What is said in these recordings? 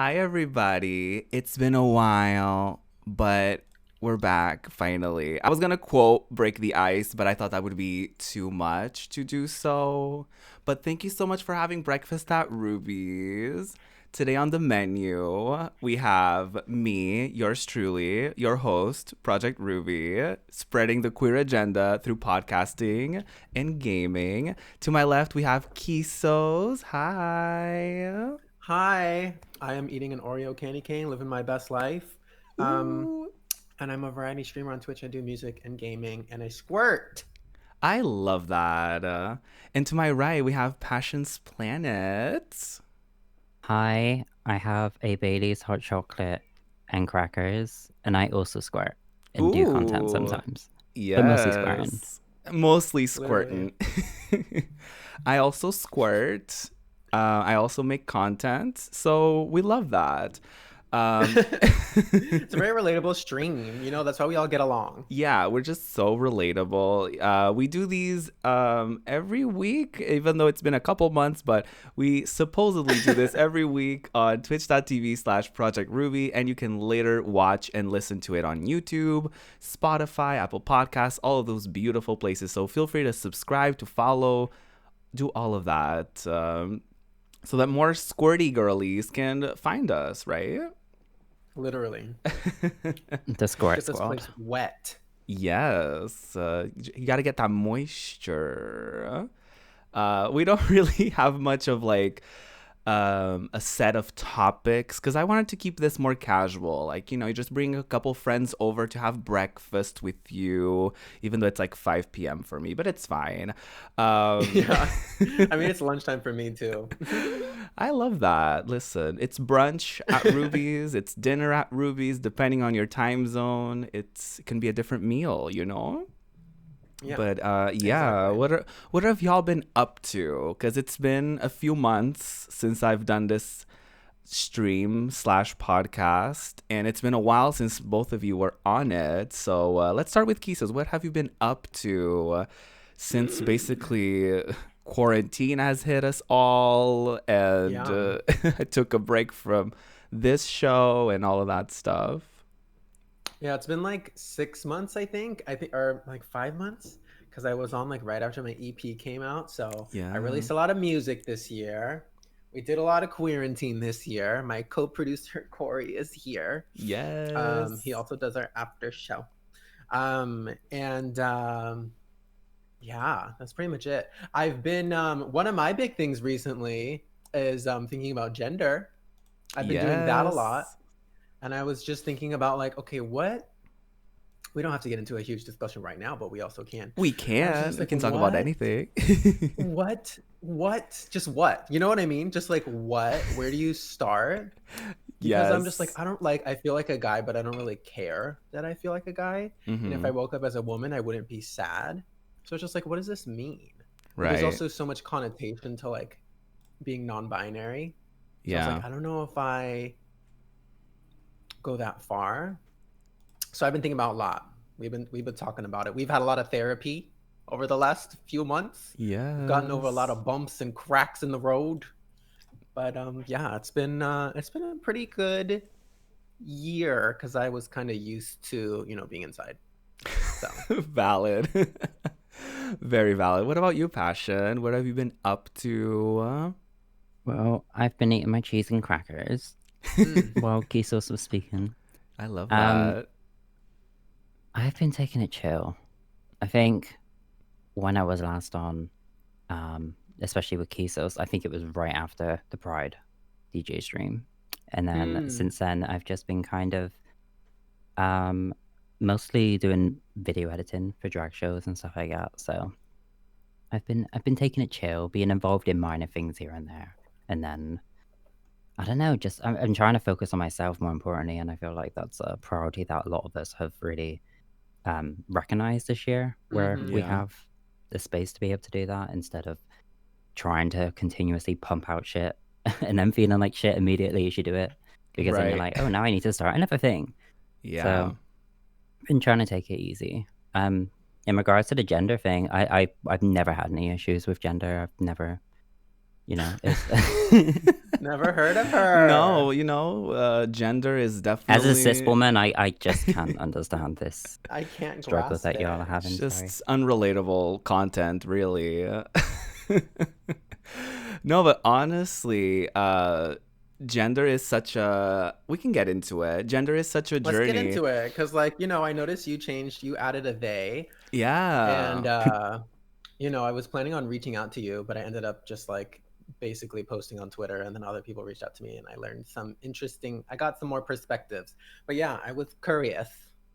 Hi, everybody. It's been a while, but we're back finally. I was gonna quote break the ice, but I thought that would be too much to do so. But thank you so much for having breakfast at Ruby's. Today on the menu, we have me, yours truly, your host, Project Ruby, spreading the queer agenda through podcasting and gaming. To my left, we have Kisos. Hi. Hi, I am eating an Oreo candy cane, living my best life. Um, Ooh. and I'm a variety streamer on Twitch. I do music and gaming, and I squirt. I love that. And to my right, we have Passion's Planet. Hi, I have a Bailey's hot chocolate and crackers, and I also squirt and do content Ooh, sometimes, but mostly squirting. yes. Mostly Literally. squirting. I also squirt. I also make content. So we love that. Um, It's a very relatable stream. That's why we all get along. Yeah, we're just so relatable. We do these every week, even though it's been a couple months, but we supposedly do this every week on twitch.tv/ProjectRuby, and you can later watch and listen to it on YouTube, Spotify, Apple Podcasts, all of those beautiful places. So feel free to subscribe, to follow, do all of that so that more squirty girlies can find us, right? Literally. The squirt Get this squad. place wet. Yes, you got to get that moisture. We don't really have much of like a set of topics because I wanted to keep this more casual. Like, you just bring a couple friends over to have breakfast with you, even though it's like 5 p.m. for me, but it's fine. Um, Yeah. I mean, it's lunchtime for me too. I love that. Listen, it's brunch at Ruby's, it's dinner at Ruby's, depending on your time zone. It can be a different meal. Yeah, But yeah, exactly. what have y'all been up to? Because it's been a few months since I've done this stream/podcast, and it's been a while since both of you were on it. So let's start with Kisos. What have you been up to since basically quarantine has hit us all, and Yeah. I took a break from this show and all of that stuff? Yeah, it's been like 6 months, I think, or like 5 months, because I was on like right after my EP came out. So I Yeah. released a lot of music this year. We did a lot of quarantine this year. My co-producer Corey is here. He Yes. also does our after show. And yeah, that's pretty much it. I've been one of my big things recently is thinking about gender. I've been doing that a lot. Yes. And I was just thinking about like, okay, what we don't have to get into a huge discussion right now, but we also can. We I was can. just We like, can talk about anything. just what? You know what I mean? Just like what? Where do you start? Because I'm just like, Yes. I feel like a guy, but I don't really care that I feel like a guy. And if Mm-hmm. I woke up as a woman, I wouldn't be sad. So it's just like, what does this mean? But there's Right. also so much connotation to like being non-binary. So I was Yeah. like, I don't know if I go that far. So I've been thinking about a lot. We've been talking about it. We've had a lot of therapy over the last few months. We've gotten over a lot Yes. of bumps and cracks in the road. But yeah, it's been a pretty good year because I was kind of used to being inside. So Valid. Very valid. What about you, Passion? What have you been up to? Well, I've been eating my cheese and crackers mm, while Kisos was speaking. I love Um, that. I've been taking it chill. I think when I was last on, especially with Kisos, I think it was right after the Pride DJ stream. And then mm. since then, I've just been kind of um, mostly doing video editing for drag shows and stuff like that. So I've been taking it chill, being involved in minor things here and there, and then I don't know, just I'm trying to focus on myself more importantly, and I feel like that's a priority that a lot of us have really recognized this year, where Mm-hmm. we Yeah. have the space to be able to do that instead of trying to continuously pump out shit and then feeling like shit immediately as you do it, because then you're Right. like, oh, now I need to start another thing. Yeah. So I've been trying to take it easy. In regards to the gender thing, I've never had any issues with gender. I've never You know, it's Never heard of her. No, you know, gender is definitely. as a cis woman, I just can't understand this I can't struggle grasp that y'all are it. having. It's Sorry. just unrelatable content, really. No, but honestly, gender is such a. We can get into it. Gender is such a Let's get journey. into it, because like, you know, I noticed you changed, you added a they, and Yeah. you know, I was planning on reaching out to you, but I ended up just like basically posting on Twitter, and then other people reached out to me, and I learned some interesting, I got some more perspectives. But yeah, I was curious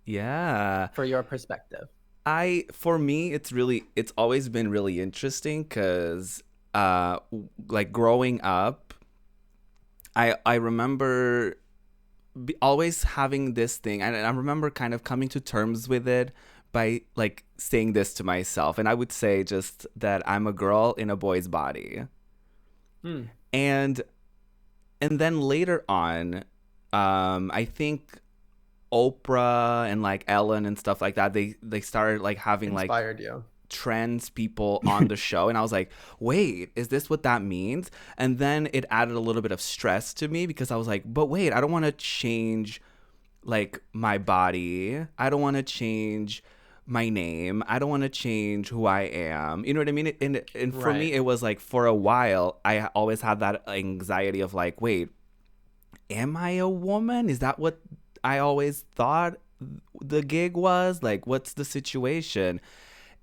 Yeah. for your perspective. For me, it's always been really interesting because, like growing up, I remember always having this thing, and I remember kind of coming to terms with it by like saying this to myself, and I would say just that I'm a girl in a boy's body, Hmm. and then later on, I think Oprah and like Ellen and stuff like that, they started like having like Inspired you. trans people on the show, and I was like, wait, is this what that means? And then it added a little bit of stress to me because I was like, but wait, I don't want to change like my body, I don't want to change my name, I don't want to change who I am, you know what I mean? And for me Right. it was like, for a while I always had that anxiety of like, wait, am I a woman? Is that what I always thought the gig was? Like, what's the situation?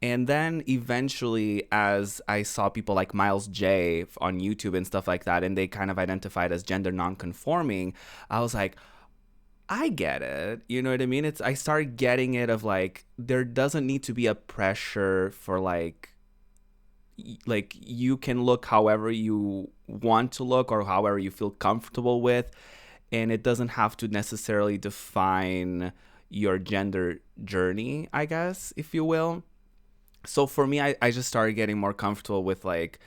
And then eventually, as I saw people like Miles J on YouTube and stuff like that, and they kind of identified as gender nonconforming, I was like, I get it. You know what I mean? I started getting it of like, there doesn't need to be a pressure for like you can look however you want to look or however you feel comfortable with, and it doesn't have to necessarily define your gender journey, I guess, if you will. So for me, I just started getting more comfortable with like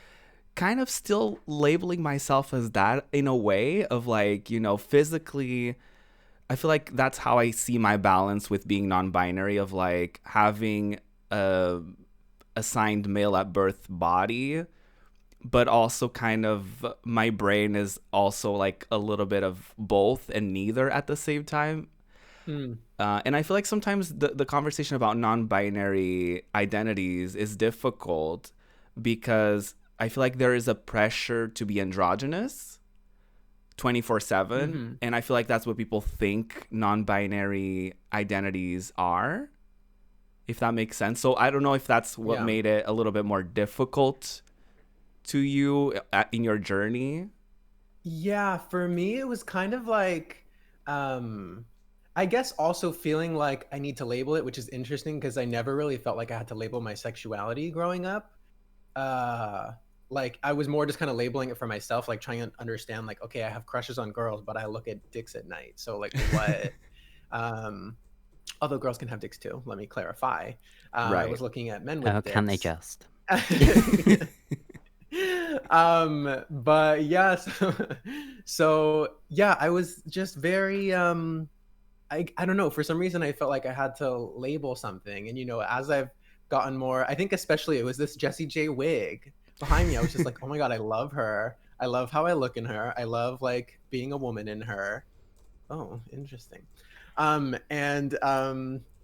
kind of still labeling myself as that in a way of like, you know, physically. I feel like that's how I see my balance with being non-binary, of like having a assigned male at birth body, but also kind of my brain is also like a little bit of both and neither at the same time. Hmm. And I feel like sometimes the conversation about non-binary identities is difficult because I feel like there is a pressure to be androgynous 24/7. Mm-hmm. And I feel like that's what people think non-binary identities are, if that makes sense. So I don't know if that's what Yeah. made it a little bit more difficult to you in your journey. Yeah, for me it was kind of like, um I guess also feeling like I need to label it, which is interesting because I never really felt like I had to label my sexuality growing up. Uh like I was more just kind of labeling it for myself, like trying to understand like, okay, I have crushes on girls, but I look at dicks at night. So like what, um although girls can have dicks too, let me clarify. I was Right. looking at men Oh, with can they dicks. just? But yeah, so yeah, I was just very I don't know, for some reason I felt like I had to label something. And you know, as I've gotten more, I think especially it was this Jessie J wig behind me. I was just like, oh my god, I love her. I love how I look in her. I love like being a woman in her. Oh, interesting. And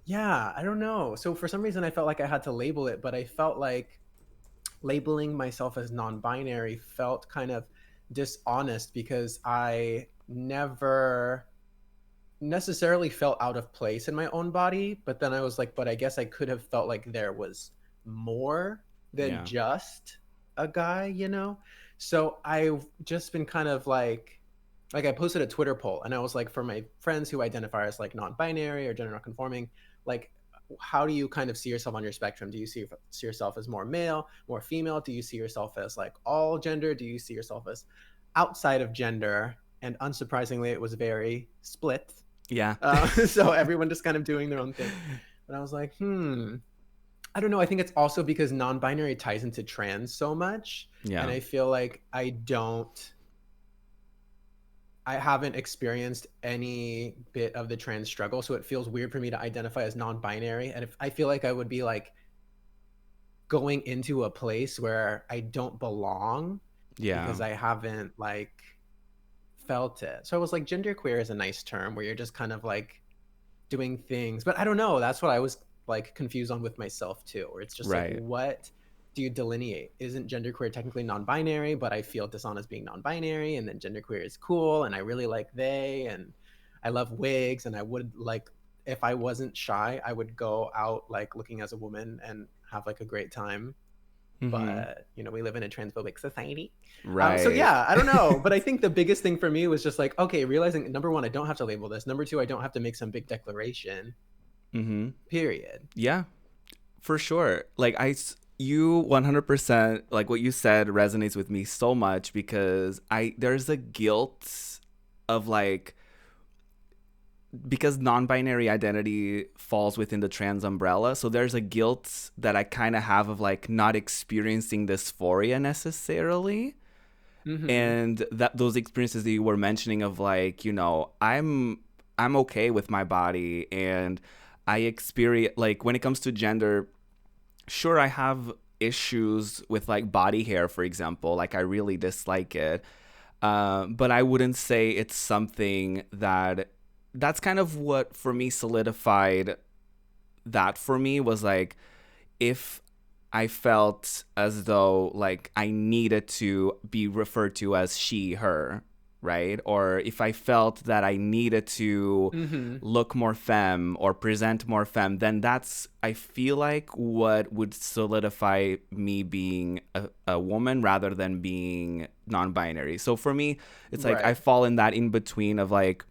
yeah, I don't know. So for some reason I felt like I had to label it, but I felt like labeling myself as non-binary felt kind of dishonest because I never necessarily felt out of place in my own body, but then I was like, but I guess I could have felt like there was more than Yeah. just a guy, you know? So I've just been kind of like I posted a Twitter poll, and I was like, for my friends who identify as like non-binary or gender non-conforming, like how do you kind of see yourself on your spectrum? Do you see yourself as more male, more female? Do you see yourself as like all gender? Do you see yourself as outside of gender? And unsurprisingly, it was very split. Yeah. So everyone just kind of doing their own thing. But I was like, I don't know. I think it's also because non-binary ties into trans so much, and Yeah. I feel like I haven't experienced any bit of the trans struggle, so it feels weird for me to identify as non-binary. And if I feel like I would be like going into a place where I don't belong, because I haven't like felt it. So I was like, genderqueer is a nice term where you're just kind of like doing things, but I don't know. That's what I was like confused on with myself too, where it's just like, what do you delineate? Isn't genderqueer technically non-binary, but I feel dishonest being non-binary, and then genderqueer is cool, and I really like they, and I love wigs, and I would like, if I wasn't shy, I would go out like looking as a woman and have like a great time. But you know, we live in a transphobic society, so yeah, I don't know, but I think the biggest thing for me was just like, okay, realizing, number one, I don't have to label this, number two, I don't have to make some big declaration, period. Yeah, for sure. Like you 100%, like what you said resonates with me so much, because there's a guilt of like, because non-binary identity falls within the trans umbrella, so there's a guilt that I kind of have of like not experiencing dysphoria necessarily. And that those experiences that you were mentioning of like, you know, I'm okay with my body, and I experience, like, when it comes to gender, sure, I have issues with like body hair, for example, like I really dislike it, but I wouldn't say it's something that's kind of what for me solidified that. For me was like, if I felt as though like I needed to be referred to as she, her, right? Or if I felt that I needed to look more femme or present more femme, then that's, I feel like, what would solidify me being a woman rather than being non-binary. So for me, it's like I fall in that in between of like,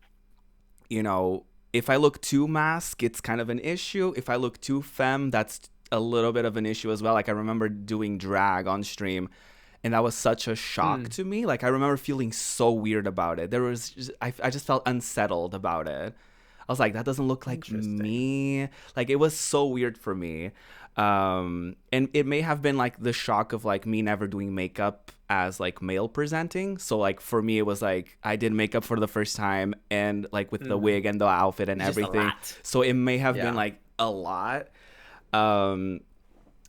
you know, if I look too masc, it's kind of an issue. If I look too femme, that's a little bit of an issue as well. Like I remember doing drag on stream, and that was such a shock to me. Like I remember feeling so weird about it. There was just, I just felt unsettled about it. I was like, that doesn't look like me. Like it was so weird for me. And it may have been like the shock of like me never doing makeup as like male presenting. So like for me, it was like I did makeup for the first time, and like with the wig and the outfit and everything. So it may have been like a lot.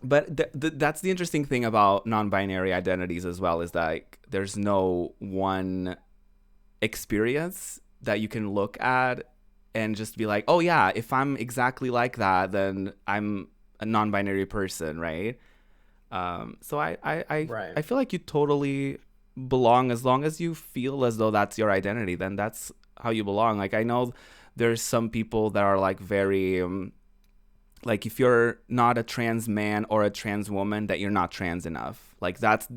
But that's the interesting thing about non-binary identities as well, is that like, there's no one experience that you can look at and just be like, oh yeah, if I'm exactly like that, then I'm a non-binary person, right? So I feel like you totally belong as long as you feel as though that's your identity. Then that's how you belong. Like I know there's some people that are like very like if you're not a trans man or a trans woman, that you're not trans enough. Like that's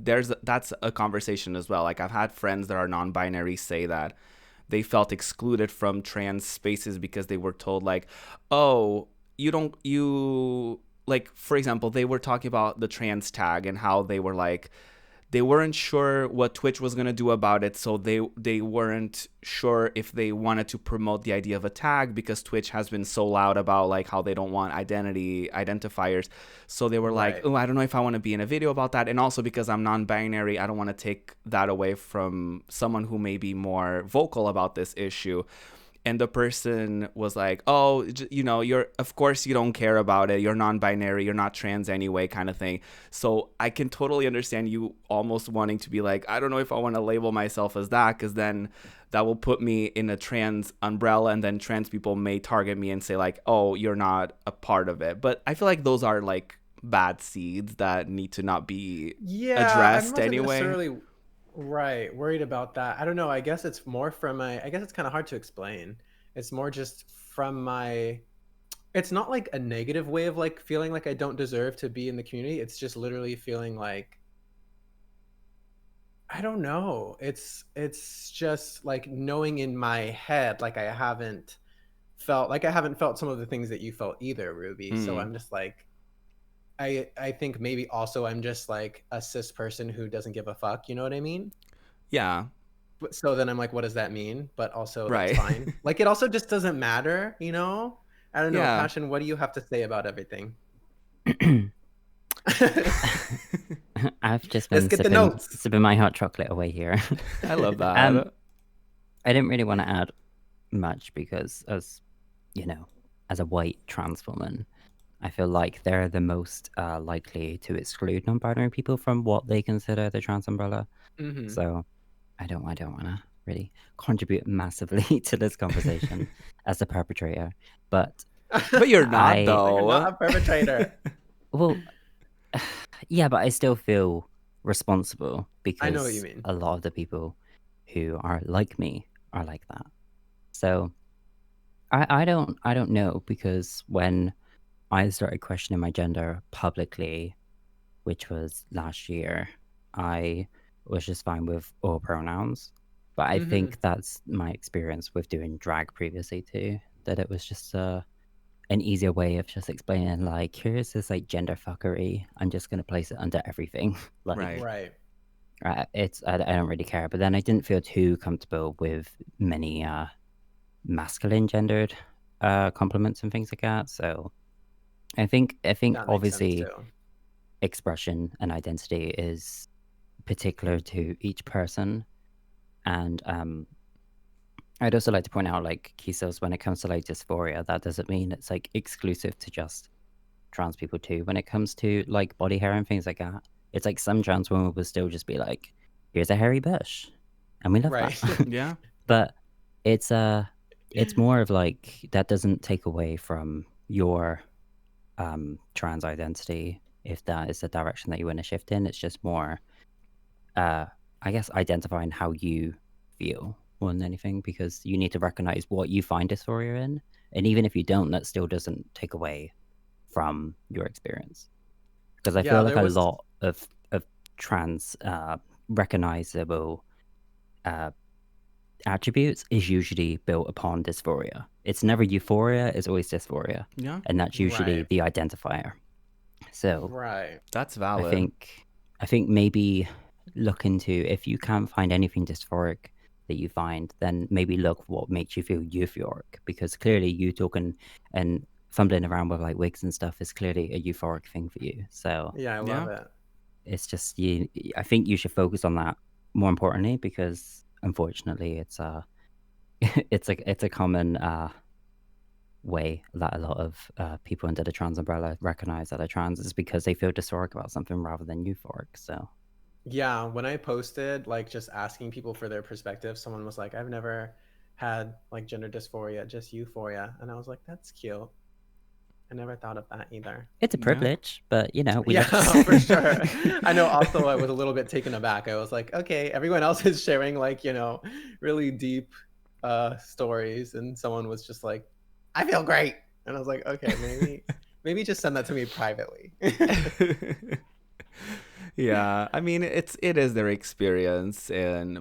a conversation as well. Like I've had friends that are non-binary say that they felt excluded from trans spaces because they were told like, oh, you like, for example, they were talking about the trans tag and how they were like, they weren't sure what Twitch was going to do about it, so they weren't sure if they wanted to promote the idea of a tag, because Twitch has been so loud about like how they don't want identifiers. So they were like, oh, I don't know if I want to be in a video about that. And also because I'm non-binary, I don't want to take that away from someone who may be more vocal about this issue. And the person was like, oh, you know, of course you don't care about it. You're non-binary. You're not trans anyway, kind of thing. So I can totally understand you almost wanting to be like, I don't know if I want to label myself as that, because then that will put me in a trans umbrella, and then trans people may target me and say like, oh, you're not a part of it. But I feel like those are like bad seeds that need to not be addressed anyway. Worried about that. I don't know. I guess it's more from I guess it's kind of hard to explain. It's more just from it's not like a negative way of like feeling like I don't deserve to be in the community. It's just literally feeling like, I don't know. It's just like knowing in my head like I haven't felt some of the things that you felt either, Ruby. So I'm just like, I think maybe also I'm just like a cis person who doesn't give a fuck, you know what I mean? Yeah. So then I'm like, what does that mean? But also that's fine. Like it also just doesn't matter, you know? I don't know. Passion, what do you have to say about everything? I've just been sipping my hot chocolate away here. I love that. I didn't really want to add much because as you know, as a white trans woman, I feel like they're the most likely to exclude non-binary people from what they consider the trans umbrella. Mm-hmm. So I don't want to really contribute massively to this conversation as a perpetrator, but you're not I though. You're not a perpetrator. well, yeah, but I still feel responsible I know what you because mean. a lot of the people who are like me are like that. So I don't know, because when I started questioning my gender publicly, which was last year, I was just fine with all pronouns. But I Mm-hmm. think that's my experience with doing drag previously too, that it was just an easier way of just explaining, like, here's this like gender fuckery. I'm just gonna place it under everything. Like, Right. it's I don't really care. But then I didn't feel too comfortable with many masculine gendered compliments and things like that. So I think That makes sense obviously too. expression and identity is particular to each person. And I'd also like to point out, like, Kisos, when it comes to like dysphoria, that doesn't mean it's like exclusive to just trans people too. When it comes to like body hair and things like that, it's like some trans women will still just be like, here's a hairy bush. And we love Right. that. Yeah. But it's more of like, that doesn't take away from your trans identity if that is the direction that you want to shift in. It's just more I guess identifying how you feel more than anything, because you need to recognize what you find dysphoria in, and even if you don't, that still doesn't take away from your experience. Because I Yeah, feel like there a was. lot of trans recognizable attributes is usually built upon dysphoria. It's never euphoria, it's always dysphoria. Yeah. And that's usually Right. the identifier. So Right. That's I valid. think maybe look into, if you can't find anything dysphoric that you find, then maybe look what makes you feel euphoric, because clearly you talking and fumbling around with like wigs and stuff is clearly a euphoric thing for you. So Yeah, I love Yeah. it. it's just I think you should focus on that more importantly, because unfortunately it's it's a common way that a lot of people under the trans umbrella recognize that they're trans, is because they feel dysphoric about something rather than euphoric. So Yeah, when I posted like just asking people for their perspective, someone was like, "I've never had like gender dysphoria, just euphoria," and I was like, "That's cute." I never thought of that either. it's a Yeah. privilege, but we Yeah, love for sure. I know. Also, I was a little bit taken aback. I was like, "Okay, everyone else is sharing like really deep stories," and someone was just like, "I feel great," and I was like, "Okay, maybe just send that to me privately." Yeah, I mean it is their experience,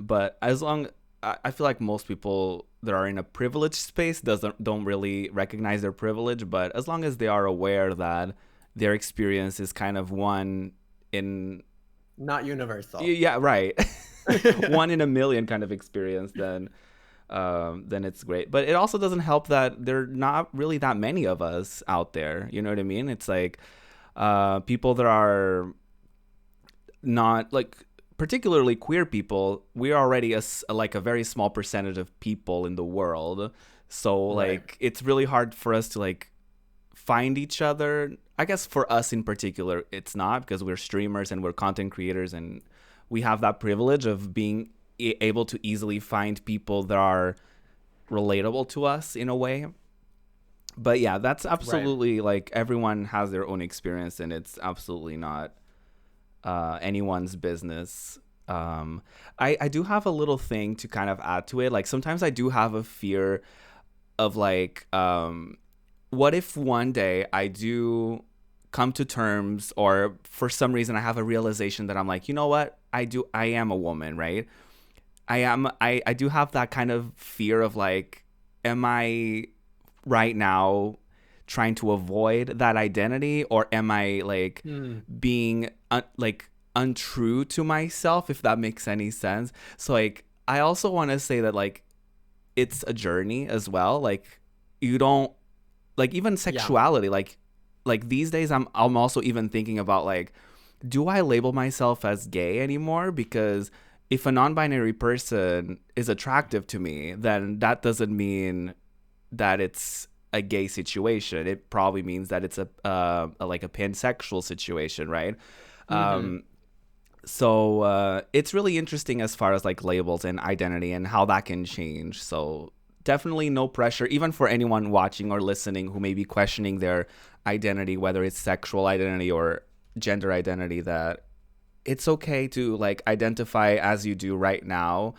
but as long I feel like most people that are in a privileged space don't really recognize their privilege, but as long as they are aware that their experience is kind of one in Not universal. yeah, right. One in a million kind of experience, then it's great. But it also doesn't help that there are not really that many of us out there. You know what I mean? It's like people that are not like particularly queer people. We're already like a very small percentage of people in the world. So Right. like it's really hard for us to like find each other. I guess for us in particular, it's not, because we're streamers and we're content creators and we have that privilege of being able to easily find people that are relatable to us in a way. But yeah, that's Right. absolutely like everyone has their own experience and it's absolutely not anyone's business. I do have a little thing to kind of add to it. Like sometimes I do have a fear of like, what if one day I do come to terms, or for some reason I have a realization that I'm like, you know what, I am a woman, right? I do have that kind of fear of like, am I right now trying to avoid that identity, or am I like being like untrue to myself, if that makes any sense? So like I also want to say that like it's a journey as well. Like you don't like even sexuality, like these days I'm also even thinking about like, do I label myself as gay anymore? Because if a non-binary person is attractive to me, then that doesn't mean that it's a gay situation. It probably means that it's like a pansexual situation, right? So it's really interesting as far as like labels and identity and how that can change. So definitely no pressure, even for anyone watching or listening who may be questioning their identity, whether it's sexual identity or gender identity, that it's okay to like identify as you do right now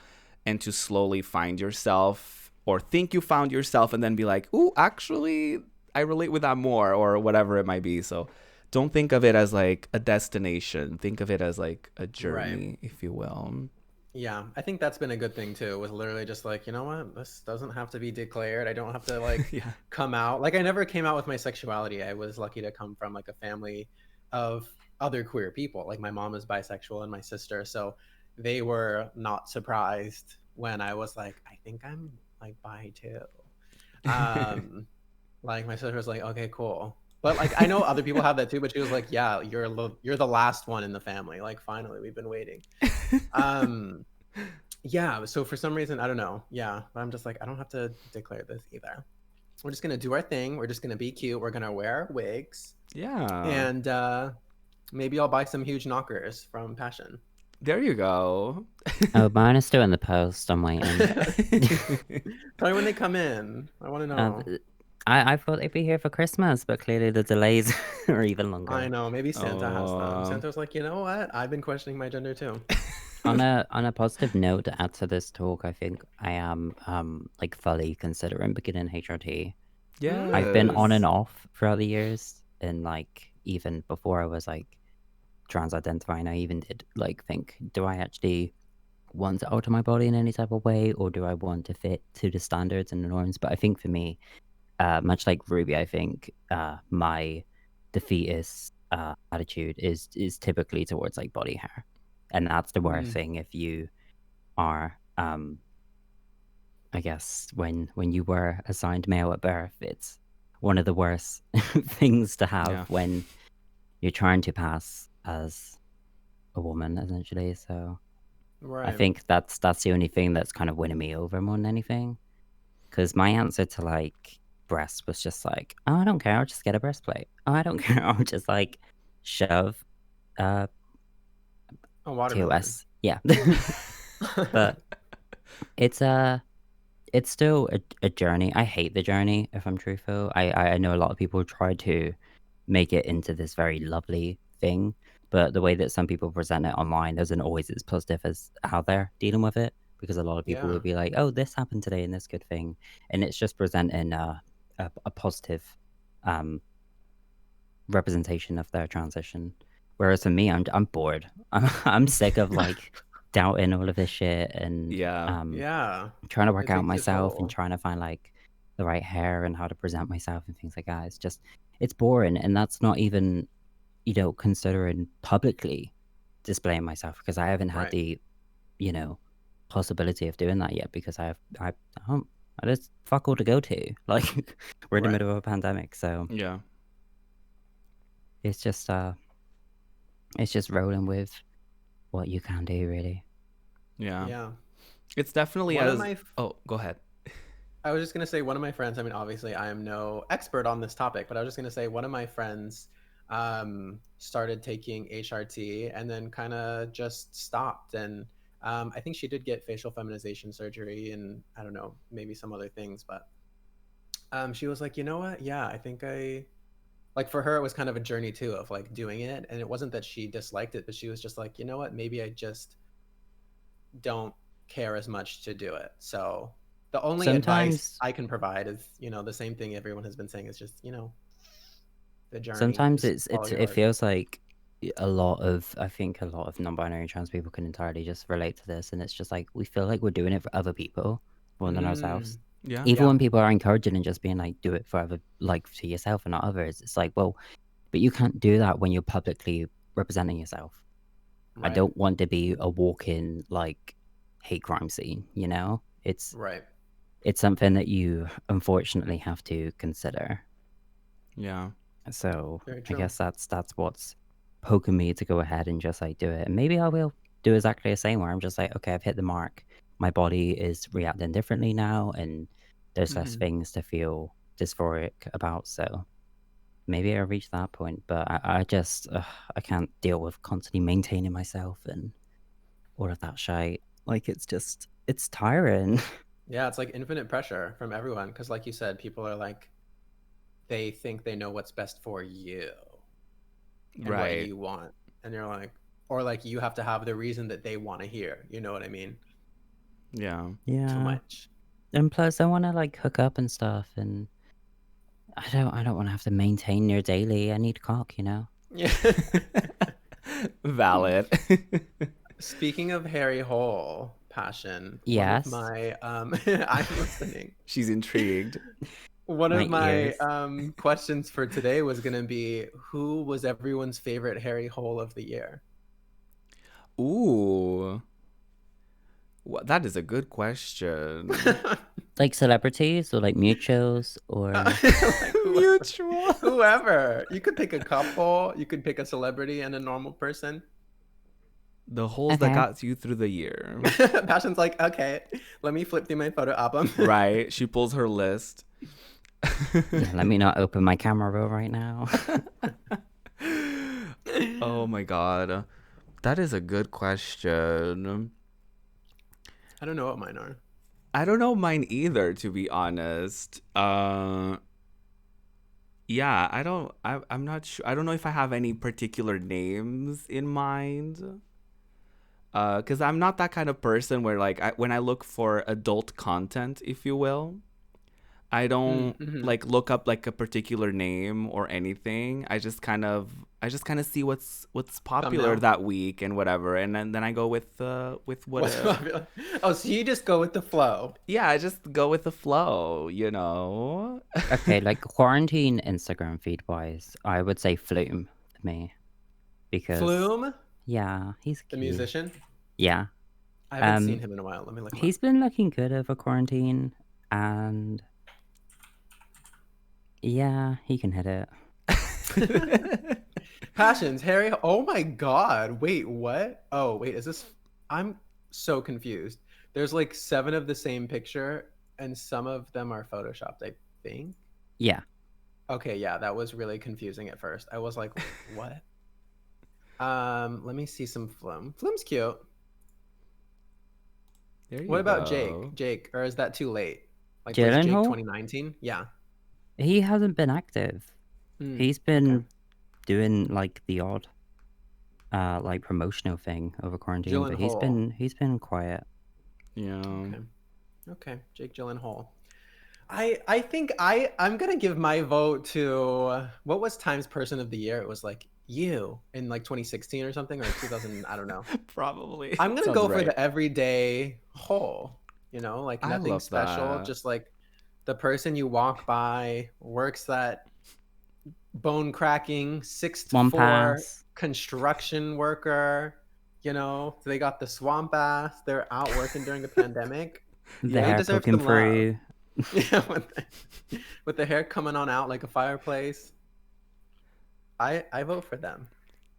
and to slowly find yourself or think you found yourself and then be like, ooh, actually, I relate with that more, or whatever it might be. So don't think of it as like a destination. Think of it as like a journey, if you will. Yeah, I think that's been a good thing too, was literally just like, you know what, this doesn't have to be declared. I don't have to like come out. Like I never came out with my sexuality. I was lucky to come from like a family of other queer people. Like my mom is bisexual and my sister. So they were not surprised when I was like, I think I'm like bi too. Like my sister was like, okay, cool. But like I know other people have that too, but she was like, yeah, you're the last one in the family. Like finally, we've been waiting. Yeah, so for some reason, I don't know. Yeah, but I'm just like, I don't have to declare this either. We're just gonna do our thing. We're just gonna be cute. We're gonna wear wigs. Yeah. And maybe I'll buy some huge knockers from Passion. There you go. Oh, mine is still in the post. I'm waiting. Tell me when they come in. I want to know. I thought they'd be here for Christmas, but clearly the delays are even longer. I know. Maybe Santa has them. Santa's like, you know what? I've been questioning my gender too. On a positive note to add to this talk, I think I am like fully considering beginning HRT. Yeah, I've been on and off throughout the years, and like even before I was like trans identifying, I even did like think, do I actually want to alter my body in any type of way, or do I want to fit to the standards and the norms? But I think for me, much like Ruby, I think my defeatist attitude is typically towards like body hair, and that's the worst thing if you are I guess when you were assigned male at birth. It's one of the worst things to have when you're trying to pass as a woman, essentially. So I think that's the only thing that's kind of winning me over more than anything, because my answer to like breasts was just like, oh, I don't care, I'll just get a breastplate. Oh, I don't care, I'll just like shove a watermelon. TOS. Yeah. But it's still a journey. I hate the journey, if I'm truthful. I know a lot of people try to make it into this very lovely thing, but the way that some people present it online isn't always as positive as how they're dealing with it, because a lot of people will be like, oh, this happened today and this good thing, and it's just presenting a positive representation of their transition. Whereas for me, I'm bored. I'm sick of like doubting all of this shit and trying to work out myself and trying to find like the right hair and how to present myself and things like that. It's just, it's boring, and that's not even, you know, considering publicly displaying myself, because I haven't had the, you know, possibility of doing that yet, because I just fuck all to go to. Like we're in the middle of a pandemic, so it's just rolling with what you can do, really. Yeah. It's definitely oh, go ahead. I was just going to say, one of my friends, I mean, obviously I am no expert on this topic, but I was just going to say one of my friends started taking HRT and then kind of just stopped. And I think she did get facial feminization surgery and I don't know, maybe some other things, but she was like, you know what? Yeah, I think like for her, it was kind of a journey too of like doing it. And it wasn't that she disliked it, but she was just like, you know what? Maybe I just don't care as much to do it. So the only advice I can provide is, you know, the same thing everyone has been saying is just, you know, the journey. Sometimes it feels like I think a lot of non-binary trans people can entirely just relate to this, and it's just like we feel like we're doing it for other people more than ourselves. Even when people are encouraging and just being like, do it for other, like to yourself and not others, it's like, well, but you can't do that when you're publicly representing yourself. I don't want to be a walk-in like hate crime scene, you know? It's something that you unfortunately have to consider. So I guess that's what's poking me to go ahead and just like do it. And maybe I will do exactly the same, where I'm just like, okay, I've hit the mark. My body is reacting differently now, and there's less things to feel dysphoric about, so maybe I'll reach that point. But I just I can't deal with constantly maintaining myself and all of that shite. Like it's tiring. Yeah, it's like infinite pressure from everyone because, like you said, people are like, they think they know what's best for you and what Right. you want, and you're like, or like you have to have the reason that they want to hear. You know what I mean? Yeah. Yeah. Too much. And plus, I want to like hook up and stuff, and I don't want to have to maintain your daily. I need cock, you know. Yeah. Valid. Speaking of Harry Hole, passion. Yes. One of my I'm listening. She's intrigued. One of my ears. questions for today was gonna be, who was everyone's favorite Harry Hole of the year? Ooh. Well, that is a good question. Like celebrities or like mutuals or Like Mutual. whoever. You could pick a couple, you could pick a celebrity and a normal person. The holes that got you through the year. Passion's like, okay, let me flip through my photo album. Right. She pulls her list. yeah, let me not open my camera roll right now. Oh my god. That is a good question. I don't know what mine are. I don't know mine either, to be honest. Yeah, I'm not sure. I don't know if I have any particular names in mind. Because I'm not that kind of person where, like, when I look for adult content, if you will, I don't like look up like a particular name or anything. I just kind of see what's popular Thumbnail. that week and whatever, and then I go with what. What's popular? Oh, so you just go with the flow. Yeah, I just go with the flow, you know. Okay, like quarantine Instagram feed wise, I would say Flume for me. Because Flume, yeah, he's the cute. musician. Yeah. I haven't seen him in a while. Let me look him He's been looking good over quarantine, and yeah, he can hit it. Passions, Harry. Oh my god. Wait, what? Oh, wait, is this? I'm so confused. There's like 7 of the same picture, and some of them are photoshopped, I think. Yeah. Okay, yeah, that was really confusing at first. I was like, what? Let me see some Flume. Flume's cute. There you What about go. Jake, or is that too late? Like, where's Jake Gyllenhaal? 2019? Yeah. He hasn't been active. He's been doing like the odd like promotional thing over quarantine, but he's been quiet. Yeah. Okay. Jake Gyllenhaal. I think I'm gonna give my vote to what was Times Person of the Year? It was like you in like 2016 or something, or 2000. I don't know. Probably. I'm gonna go for the everyday Hole. You know, like nothing special, just like the person you walk by, works that bone cracking 6'4" construction worker. You know, they got the swamp ass. They're out working during the pandemic. They deserve some love. Yeah, with the hair coming on out like a fireplace. I vote for them.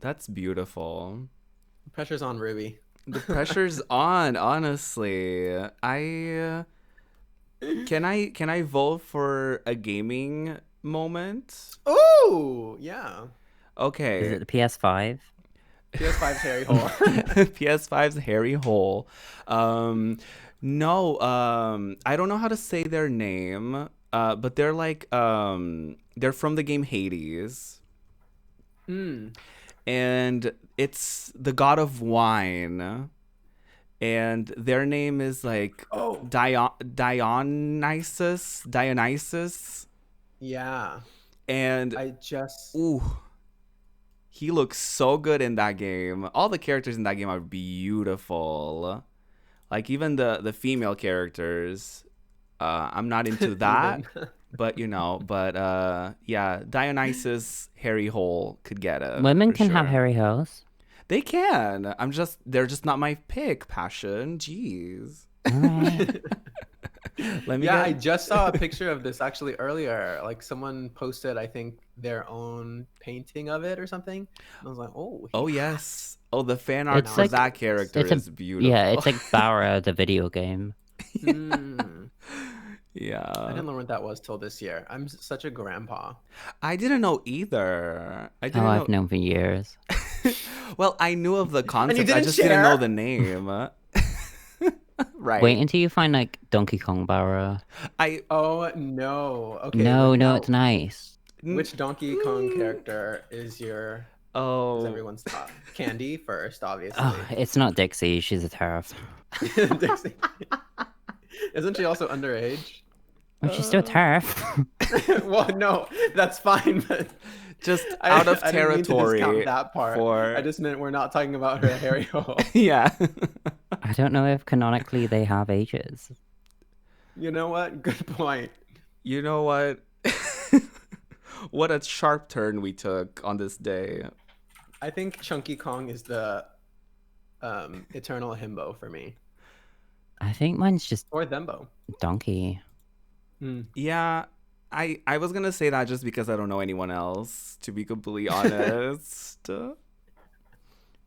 That's beautiful. The pressure's on, Ruby. The pressure's on, honestly. Can I vote for a gaming moment? Ooh, yeah. Okay. Is it the PS5? PS5's Harry Hole. PS5's Harry Hole. No, I don't know how to say their name, but they're like, they're from the game Hades. And it's the god of wine. And their name is like Dionysus. Yeah. And I just... Ooh. He looks so good in that game. All the characters in that game are beautiful. Like even the female characters. I'm not into that. But you know, yeah, Dionysus Harry Hole could get it. Women can have hairy holes. They can. They're just not my pick, Passion. Jeez. I just saw a picture of this actually earlier. Like someone posted, I think, their own painting of it or something. And I was like, oh. Oh yes. Oh, the fan art for that character is beautiful. Yeah, it's like Bauer, the video game. Yeah. I didn't learn what that was till this year. I'm such a grandpa. I didn't know either. I Oh, didn't I've know. known for years. Well, I knew of the And you concept. I didn't just didn't know share? the name. Right. Wait until you find like Donkey Kong Barra. I Oh no. Okay. No, now, it's nice. which Donkey Kong character is Oh. everyone's top? Candy first, obviously. Oh, it's not Dixie. She's a tariff. Dixie. Isn't she also underage? Well, she's still a tariff. Well, no, that's fine, but Just out of I didn't mean to territory discount that part. for- I just meant we're not talking about her hairy hole. Yeah. I don't know if canonically they have ages. You know what? Good point. You know what? What a sharp turn we took on this day. I think Chunky Kong is the eternal himbo for me. I think mine's just Or thembo. Donkey. Yeah, I was gonna say that just because I don't know anyone else, to be completely honest.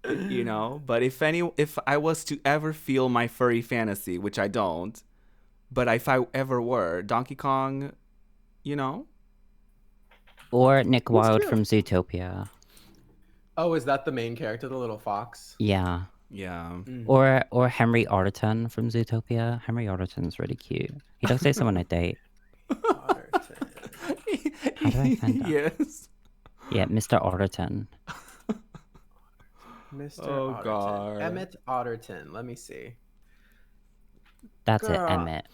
You know, but if I was to ever feel my furry fantasy, which I don't, but if I ever were, Donkey Kong, you know? Or Nick Wilde cute. from Zootopia. Oh, is that the main character, the little fox? Yeah. Yeah. Or Henry Otterton from Zootopia. Henry Otterton's really cute. He looks like someone I date. Otterton. How do I find that? Yes. Yeah, Mr. Otterton. Mr. Oh, Otterton. God. Emmett Otterton. Let me see. That's Girl. it, Emmett.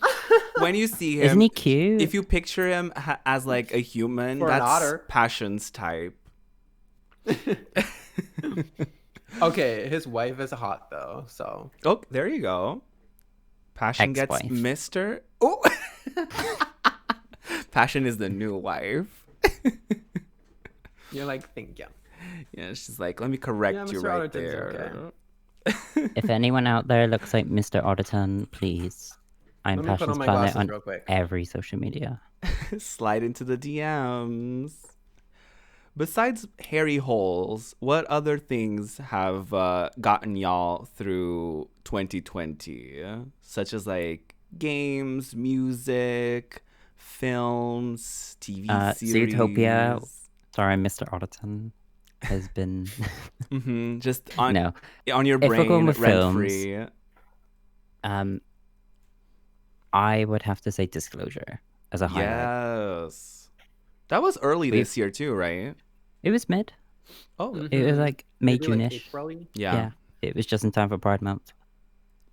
When you see him, Isn't he cute? if you picture him as like a human, For an that's otter. Passion's type. Okay, his wife is hot though, so Oh, there you go. Passion gets Ex-wife. Mr. Oh. Passion is the new wife. you're like, thank you. Yeah, she's like, let me correct Yeah, you Mr. right Otterton's there. If anyone out there looks like Mr. Otterton, please. I'm Let me put Passion's on my Planet glasses on real quick. every social media. Slide into the DMs. Besides hairy holes, what other things have gotten y'all through 2020? Such as like games, music, films, TV series. Zootopia. Sorry, Mr. Otterton has been... Just on No. on your If we're brain, going with rent films, free. I would have to say Disclosure as a highlight. Yes, that was early We- this year too, right? It was mid. Oh, It was like May, Maybe like June-ish. April-y? yeah. It was just in time for Pride Month.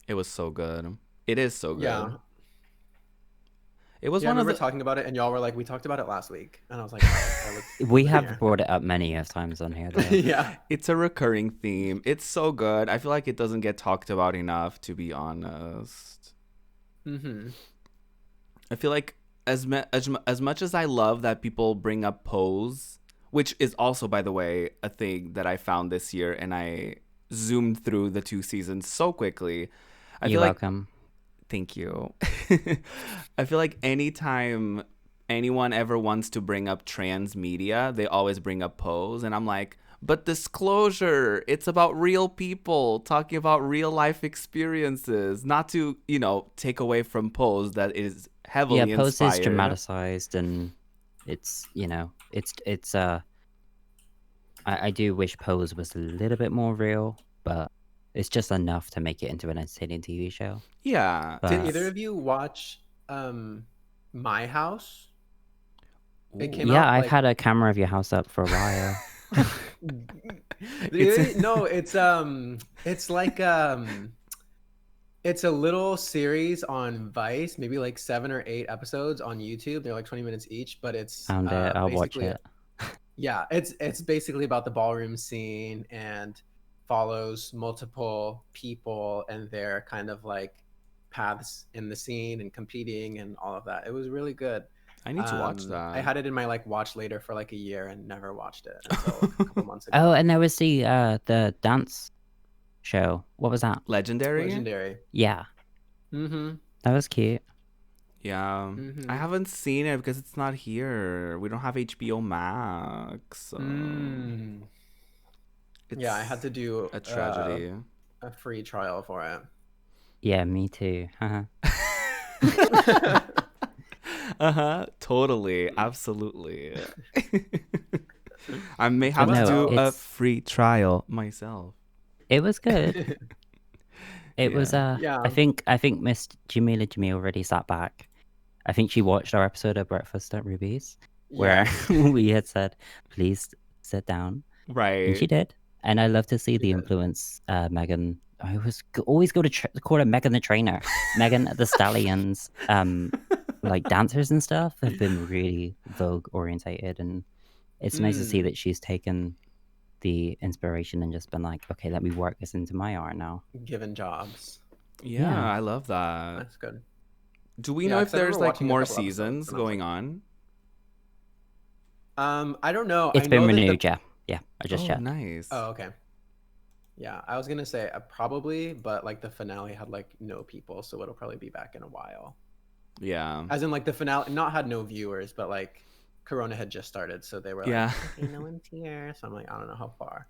It was so good. It is so good. Yeah. It was Yeah, I one of remember the talking about it, and y'all were like, "We talked about it last week," and I was like, oh, We have brought it up many of times on here, though. Yeah. It's a recurring theme. It's so good. I feel like it doesn't get talked about enough, to be honest. Mm-hmm. I feel like as much as I love that people bring up Pose, which is also, by the way, a thing that I found this year, and I zoomed through the 2 seasons so quickly. You're feel like welcome. Thank you. I feel like anytime anyone ever wants to bring up trans media, they always bring up Pose. And I'm like, but Disclosure, it's about real people talking about real life experiences, not to, take away from Pose that is heavily Pose is inspired. dramatized, and it's, I do wish Pose was a little bit more real, but it's just enough to make it into an entertaining TV show. Yeah. Did But- either of you watch My House? It came Yeah, out, I've like- had a camera of your house up for a while. No, it's like it's a little series on Vice, maybe like 7 or 8 episodes on YouTube. They're like 20 minutes each, but it's Found it. I'll watch basically- it. Yeah, it's basically about the ballroom scene and follows multiple people and their kind of like paths in the scene and competing and all of that. It was really good. I need to watch that. I had it in my like watch later for like a year and never watched it until a couple months ago. Oh, and there was the dance show. What was that? Legendary? Legendary. Yeah, Mm-hmm. that was cute. Yeah. Mhm. I haven't seen it because it's not here. We don't have HBO Max. So Yeah, I had to do a tragedy. a free trial for it. Yeah, me too. Totally. Absolutely. I may It have was to do no, though. a it's free trial myself. it was good. It was Yeah. Yeah. I think Miss Jamila Jamil already sat back. I think she watched our episode of Breakfast at Ruby's where Yes, we had said, please sit down. And Right. she did. And I love to see she the did. influence Megan. I always go to call her Megan the Trainer. Megan the Stallions, like dancers and stuff have been really Vogue orientated, and it's nice to see that she's taken the inspiration and just been like, okay, let me work this into my art now. Given jobs. Yeah, Yeah. I love that. That's good. Do we Yeah, know if 'cause I remember there's like watching a more couple episodes seasons and I was going like, on? I don't know. It's I been know that renewed, yeah. Yeah, I just Oh, checked. nice. Oh, okay. Yeah, I was gonna say probably, but like the finale had like no people, so it'll probably be back in a while. Yeah. As in like the finale not had no viewers, but like Corona had just started, so they were like, Yeah. okay, no one's here. So I'm like, I don't know how far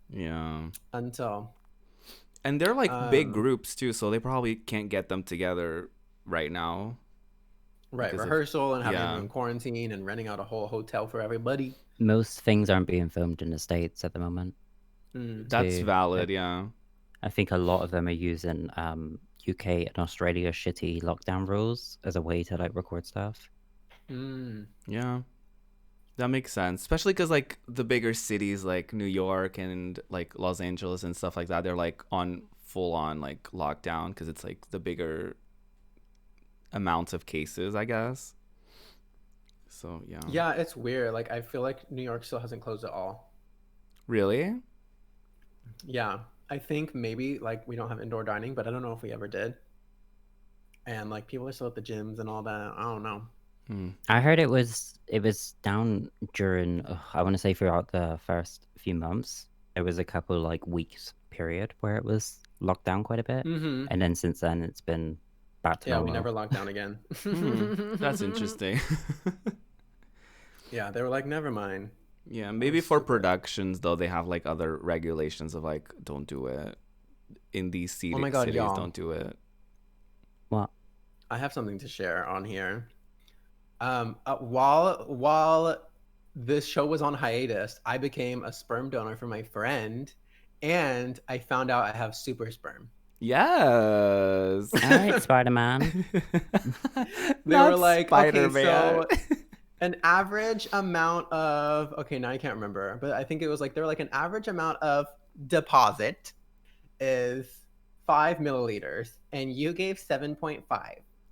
Yeah. until. And they're like big groups too, so they probably can't get them together right now. Right, because of- rehearsal and having yeah. everyone quarantine and renting out a whole hotel for everybody. Most things aren't being filmed in the States at the moment. That's too. valid, yeah. I think a lot of them are using UK and Australia shitty lockdown rules as a way to like record stuff. Yeah. That makes sense, especially because like the bigger cities like New York and like Los Angeles and stuff like that, they're like on full on like lockdown because it's like the bigger amounts of cases, I guess. So yeah. Yeah, it's weird. Like I feel like New York still hasn't closed at all. Really? Yeah, I think maybe like we don't have indoor dining, but I don't know if we ever did. And like people are still at the gyms and all that. I don't know. I heard it was down during I want to say throughout the first few months. There was a couple like weeks period where it was locked down quite a bit, and then since then it's been back to Yeah, normal. we never locked down again. That's interesting. Yeah, they were like, never mind. Yeah, maybe for productions though, they have like other regulations of like don't do it in these Oh my God, cities. y'all. Don't do it. What? I have something to share on here. While this show was on hiatus, I became a sperm donor for my friend, and I found out I have super sperm. Yes. All right, Spider-Man. They were like, Spider-Man. okay, so an average amount of, okay, now I can't remember, but I think it was like, they were like an average amount of deposit is 5 milliliters, and you gave 7.5.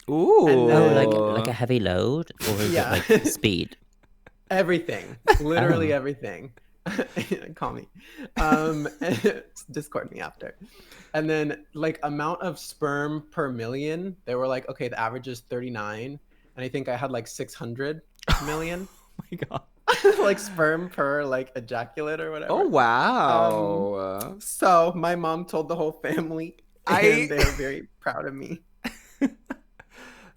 Ooh. And then- Oh, like a heavy load, or is Yeah. it like speed? Everything, literally everything. Call me, Discord me after. And then like amount of sperm per million, they were like, okay, the average is 39, and I think I had like 600 million. Oh my God. Like sperm per like ejaculate or whatever. Oh wow. So my mom told the whole family, and they're very proud of me.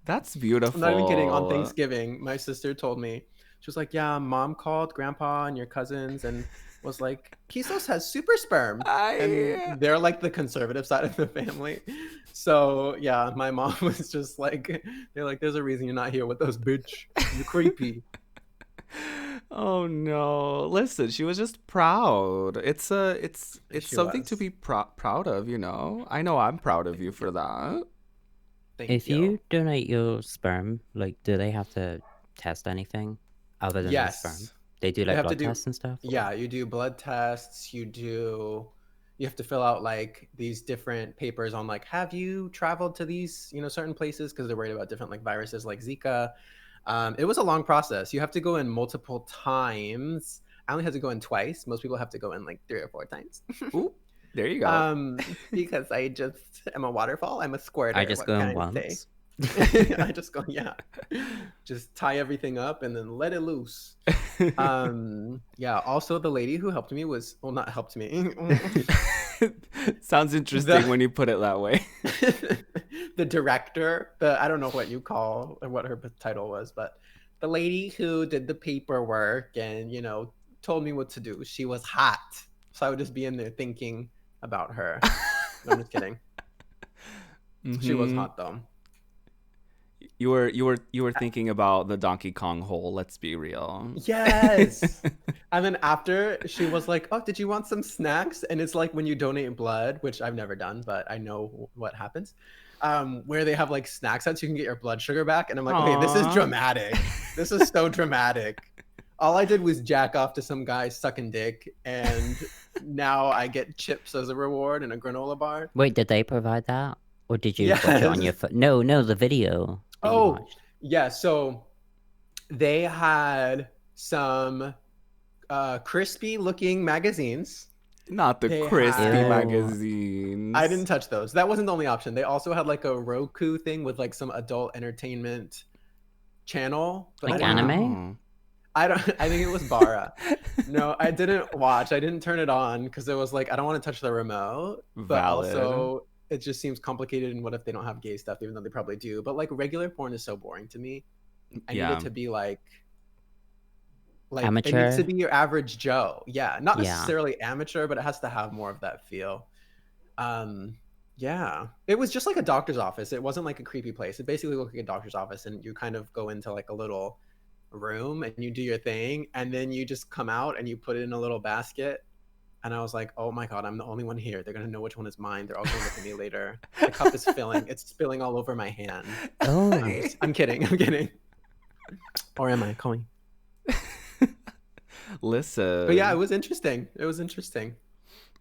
That's beautiful. I'm not even kidding. On Thanksgiving, my sister told me, she was like, yeah, Mom called Grandpa and your cousins and was like, Kisos has super sperm. And they're like the conservative side of the family. So yeah, my mom was just like, they're like, there's a reason you're not here with us, bitch. You're creepy. Oh no. Listen, she was just proud. It's She something to was. be proud of, you know. I know I'm proud of you for that. Thank If you donate your sperm, like, do they have to test anything other than the sperm? Yes. They do They like have to blood do- tests and stuff? Yeah, you do blood tests. You have to fill out like these different papers on like, have you traveled to these, certain places? Because they're worried about different like viruses like Zika. It was a long process. You have to go in multiple times. I only had to go in twice. Most people have to go in like 3 or 4 times. Ooh, there you go. Because I just am a waterfall. I'm a squirter. I just What go can in I say? once. I just go, yeah. Just tie everything up and then let it loose. Yeah. Also, the lady who helped me was, well, not helped me. Sounds interesting when you put it that way. The director, I don't know what you call or what her title was, but the lady who did the paperwork and told me what to do, she was hot. So I would just be in there thinking about her. No, I'm just kidding. She was hot though. You were thinking about the Donkey Kong hole. Let's be real. Yes. And then after, she was like, "Oh, did you want some snacks?" And it's like when you donate blood, which I've never done, but I know what happens. Where they have like snacks that you can get your blood sugar back, and I'm like, okay, this is Aw. dramatic. This is so dramatic. All I did was jack off to some guy sucking dick, and now I get chips as a reward and a granola bar. Wait, did they provide that? Or did you watch it on your Yes. phone? No, the video that you Oh, watched. yeah. So they had some crispy looking magazines. Not the They crispy had- Ew. magazines. I didn't touch those. That wasn't the only option. They also had like a Roku thing with like some adult entertainment channel. But Like I didn't- anime? I think it was Bara. No, I didn't watch. I didn't turn it on because it was like I don't want to touch the remote. But Valid. also it just seems complicated. And what if they don't have gay stuff, even though they probably do? But like regular porn is so boring to me. I need Yeah. it to be like it Amateur? needs to be your average Joe. Yeah, not Yeah. necessarily amateur, but it has to have more of that feel. Yeah, it was just like a doctor's office. It wasn't like a creepy place. It basically looked like a doctor's office, and you kind of go into like a little room and you do your thing, and then you just come out and you put it in a little basket. And I was like, oh my god, I'm the only one here. They're gonna know which one is mine. They're all gonna look at me later. The cup is filling. It's spilling all over my hand. Oh. I'm kidding. I'm kidding. Or am I? Call me. Listen. But yeah, it was interesting. It was interesting.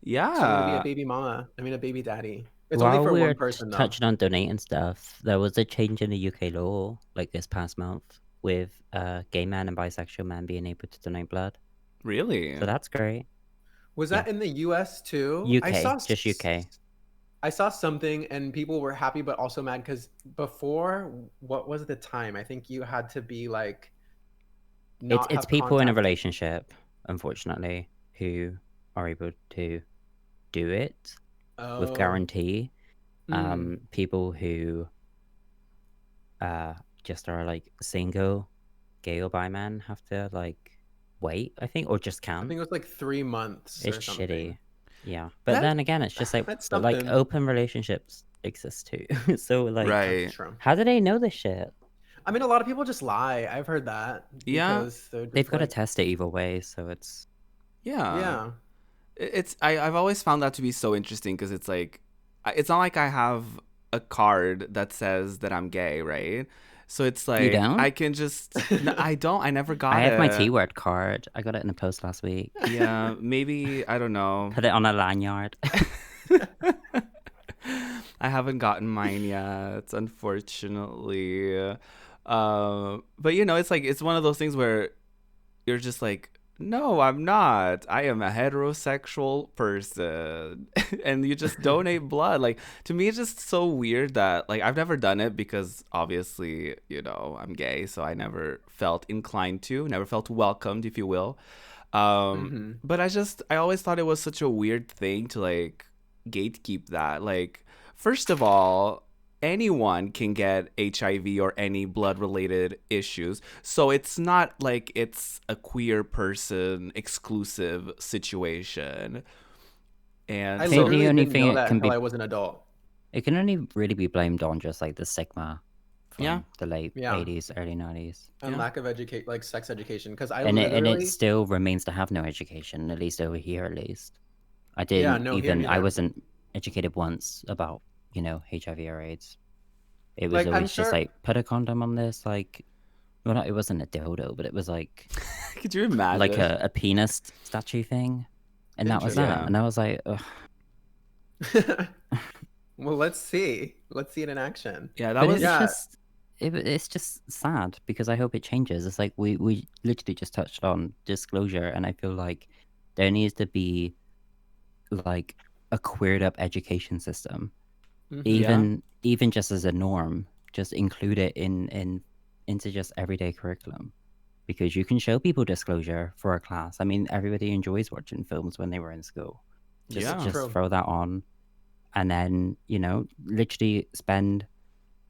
Yeah. So I'm gonna be a baby mama. I mean, a baby daddy. It's While only for we're one person though. touching on donating stuff, there was a change in the UK law like this past month with gay men and bisexual men being able to donate blood. Really? So that's great. Was that in the US too? UK, just UK. I saw something and people were happy but also mad because before, what was the time? I think you had to be like. It's people in a relationship, unfortunately, who are able to do it with guarantee. People who just are like single, gay or bi men have to like wait, I think, or just I can't. think it was like 3 months. It's or something. shitty. Yeah, but then again, it's just like that's but, like something. open relationships exist too. So like, Right. That's true. how do they know this shit? I mean, a lot of people just lie. I've heard that. Yeah. Because they're just They've got to like, test it either way, so it's Yeah. Yeah. I've always found that to be so interesting because it's like, it's not like I have a card that says that I'm gay, right? So it's like, don't? I can just, no, I don't, I never got I it. have my T-word card. I got it in the post last week. Yeah, maybe, I don't know. Put it on a lanyard. I haven't gotten mine yet, unfortunately. But you know, it's like, it's one of those things where you're just like, no, I'm not. I am a heterosexual person. And you just donate blood. Like, to me, it's just so weird that, like, I've never done it because obviously, you know, I'm gay. So I never felt inclined to, never felt welcomed, if you will. But I always thought it was such a weird thing to, like, gatekeep that. Like, first of all, anyone can get HIV or any blood related issues. So it's not like it's a queer person exclusive situation. And I think the literally only didn't thing know it that can until be- I was an adult. It can only really be blamed on just like the stigma from Yeah. the late Yeah. 80s, early 90s. And Yeah. lack of like sex education. Because I And literally. it still remains to have no education, at least over here, at least. I Yeah, didn't no, here even, I neither. wasn't educated once about, you know, HIV or AIDS. It was Like, I'm always just sure- like, put a condom on this, like, well, not, it wasn't a dildo, but it was like, could you imagine? like a penis statue thing. And that was Interesting. that. Yeah. And I was like, ugh. Well, let's see. Let's see it in action. Yeah, that But was it's Yeah. just it's just sad because I hope it changes. It's like we literally just touched on disclosure, and I feel like there needs to be like a queered up education system, even just as a norm. Just include it into just everyday curriculum, because you can show people disclosure for a class. I mean, everybody enjoys watching films when they were in school. Yeah. Just True. throw that on, and then literally spend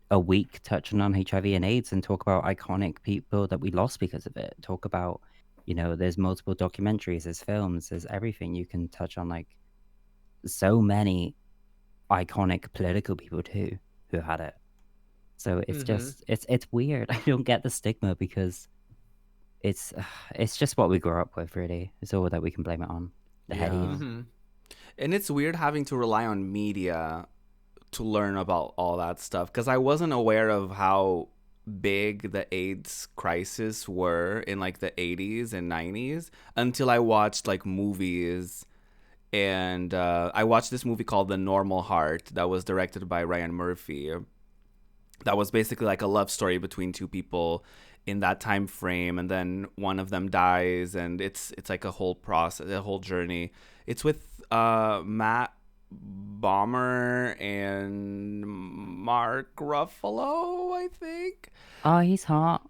a week touching on HIV and AIDS and talk about iconic people that we lost because of it. Talk about, there's multiple documentaries, there's films, there's everything you can touch on, like so many iconic political people too who had it. So it's just it's weird. I don't get the stigma because it's just what we grew up with. Really, it's all that we can blame it on. The headies. And it's weird having to rely on media to learn about all that stuff, because I wasn't aware of how big the AIDS crisis were in like the 80s and 90s until I watched like movies. And I watched this movie called The Normal Heart that was directed by Ryan Murphy. That was basically like a love story between two people in that time frame, and then one of them dies, and it's like a whole process, a whole journey. It's with Matt Bomber and Mark Ruffalo, I think. Oh, he's hot.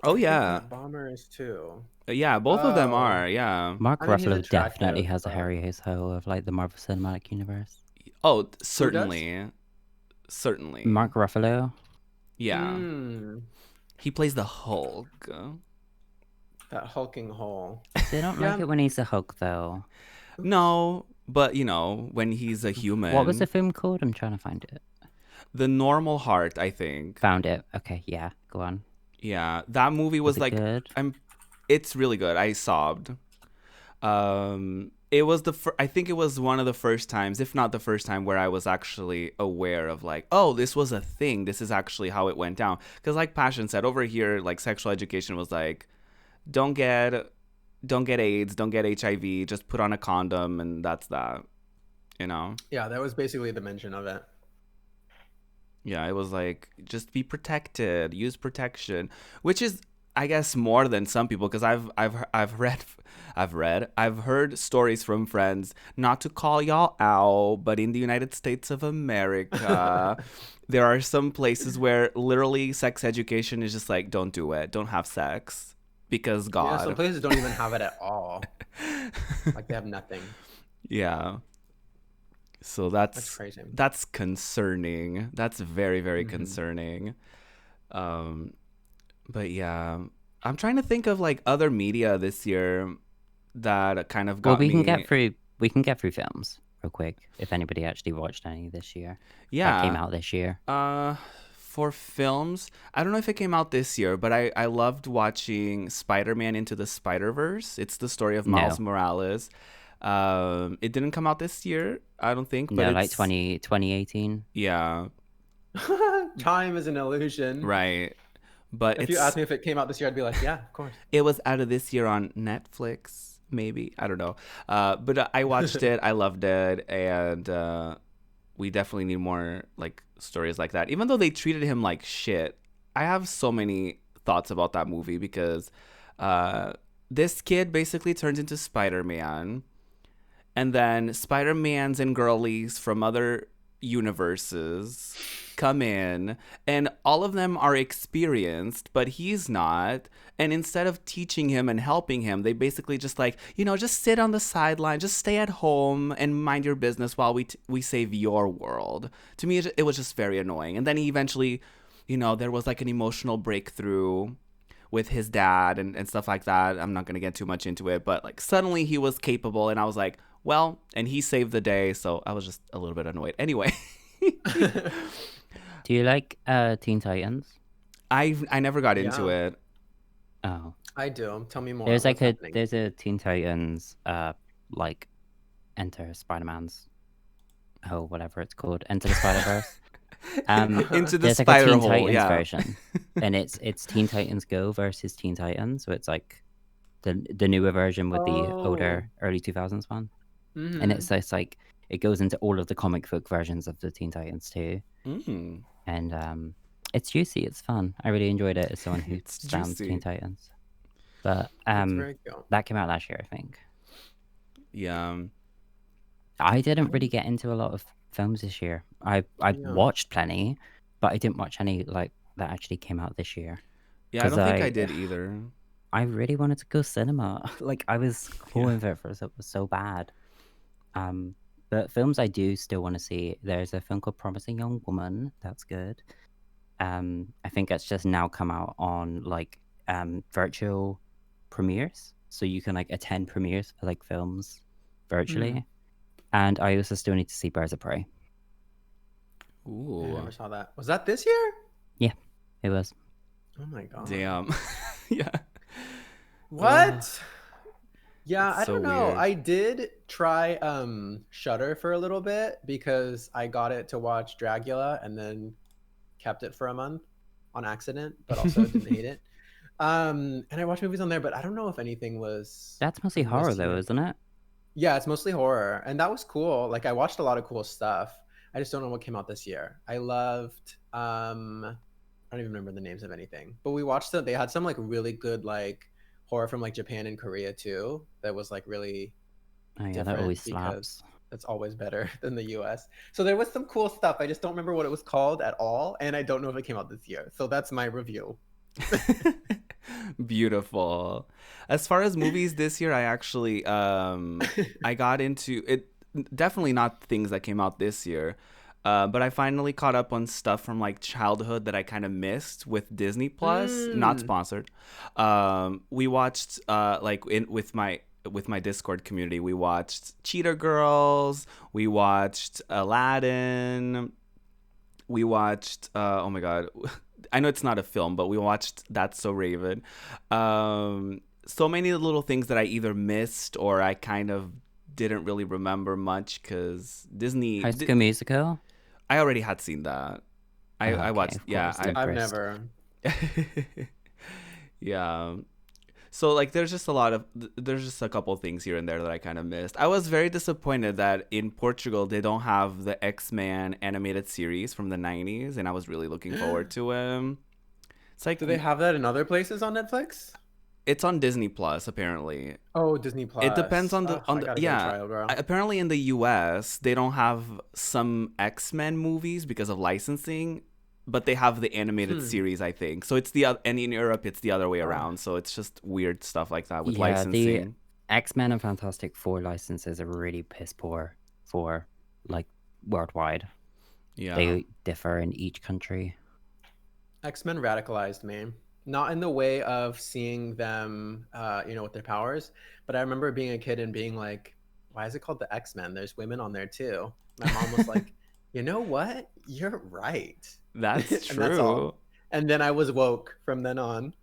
Oh yeah, Bomber is too. Yeah, both of them are. Yeah. Mark I mean, he's Ruffalo definitely attractive, has a but- hairy asshole of like the Marvel Cinematic Universe. Oh, certainly. Certainly. Mark Ruffalo. Yeah. He plays the Hulk. That hulking hole. They don't like it when he's a Hulk, though. No, but you know, when he's a human. What was the film called? I'm trying to find it. The Normal Heart, I think. Found it. Okay, yeah, go on. Yeah, that movie was like good? It's really good. I sobbed. It was I think it was one of the first times, if not the first time, where I was actually aware of like, oh, this was a thing. This is actually how it went down. Because like Passion said, over here, like sexual education was like, don't get AIDS, don't get HIV, just put on a condom, and that's that. You know? Yeah, that was basically the mention of it. Yeah, it was like, just be protected, use protection, which is, I guess, more than some people, because I've heard stories from friends, not to call y'all out, but in the United States of America, there are some places where literally sex education is just like, don't do it, don't have sex, because God. Yeah, some places don't even have it at all. Like they have nothing. Yeah. So that's crazy. That's concerning. That's very, very concerning. But yeah, I'm trying to think of like other media this year that kind of got we can get through films real quick if anybody actually watched any this year. Yeah, that came out this year. For films, I don't know if it came out this year, but I loved watching Spider-Man Into the Spider-Verse. It's the story of Miles Morales. It didn't come out this year, I don't think. But no, like 2018. Yeah. Time is an illusion. Right. But if you asked me if it came out this year, I'd be like, yeah, of course. It was out of this year on Netflix, maybe. I don't know. But I watched it. I loved it. And we definitely need more like stories like that. Even though they treated him like shit, I have so many thoughts about that movie because this kid basically turns into Spider-Man. And then Spider-Mans and girlies from other universes come in, and all of them are experienced, but he's not. And instead of teaching him and helping him, they basically just like, just sit on the sideline, just stay at home and mind your business while we save your world. To me, it was just very annoying. And then he eventually, there was like an emotional breakthrough with his dad and stuff like that. I'm not going to get too much into it, but like suddenly he was capable, and I was like, well, and he saved the day, so I was just a little bit annoyed. Anyway. Do you like Teen Titans? I never got into it. Oh, I do. Tell me more. There's like there's a Teen Titans like Enter Spider-Man's whatever it's called, Enter the Spider-Verse. Into the there's spider like a Teen hole, Titans yeah. version, and it's Teen Titans Go versus Teen Titans, so it's like the newer version with the older early 2000s one. And it's like it goes into all of the comic book versions of the Teen Titans too. And it's juicy, it's fun. I really enjoyed it as someone who stands Teen Titans. But that came out last year, I think. Yeah. I didn't really get into a lot of films this year. I watched plenty, but I didn't watch any like that actually came out this year. Yeah, I don't think I did either. I really wanted to go cinema. Like I was calling for it for so bad. But films I do still want to see. There's a film called Promising Young Woman. That's good. I think it's just now come out on like virtual premieres, so you can like attend premieres for like films virtually. And I also still need to see Birds of Prey. Ooh, I never saw that. Was that this year? Yeah, it was. Oh my god. Damn. Yeah. What? Yeah, It's I so don't know. weird. I did try Shudder for a little bit because I got it to watch Dracula and then kept it for a month on accident, but also didn't hate it. And I watched movies on there, but I don't know if anything was That's mostly from horror this though, year. isn't it? Yeah, it's mostly horror, and that was cool. Like I watched a lot of cool stuff. I just don't know what came out this year. I loved I don't even remember the names of anything. But we watched them. They had some like really good like horror from like Japan and Korea too. That was like really Oh yeah, that different always because slaps. it's always better than the US. So there was some cool stuff. I just don't remember what it was called at all, and I don't know if it came out this year. So that's my review. Beautiful. As far as movies this year, I actually I got into it. Definitely not things that came out this year, but I finally caught up on stuff from like childhood that I kind of missed with Disney Plus. Not Mm. sponsored. We watched like with my Discord community. We watched Cheetah Girls. We watched Aladdin. We watched oh my god, I know it's not a film, but we watched That's So Raven. So many little things that I either missed or I kind of didn't really remember much because High School Musical? I already had seen that. I Okay, watched, of yeah, course, Luke I've Grist. never. Yeah. So like there's just a couple things here and there that I kind of missed. I was very disappointed that in Portugal they don't have the X-Men animated series from the 90s, and I was really looking forward to him. It's like Do they have that in other places on Netflix? it's on Disney Plus apparently. Oh, Disney It depends Plus. Ugh, on I the gotta get a yeah. trial, bro. Apparently in the US they don't have some X-Men movies because of licensing, but they have the animated series, I think. So it's and in Europe it's the other way around. So it's just weird stuff like that with Yeah, the licensing. X-Men and Fantastic Four licenses are really piss poor for like worldwide. Yeah. They differ in each country. X-Men radicalized me. Not in the way of seeing them, with their powers, but I remember being a kid and being like, why is it called the X-Men? There's women on there too. My mom was like, you know what? You're right. That's And that's all. true. And then I was woke from then on.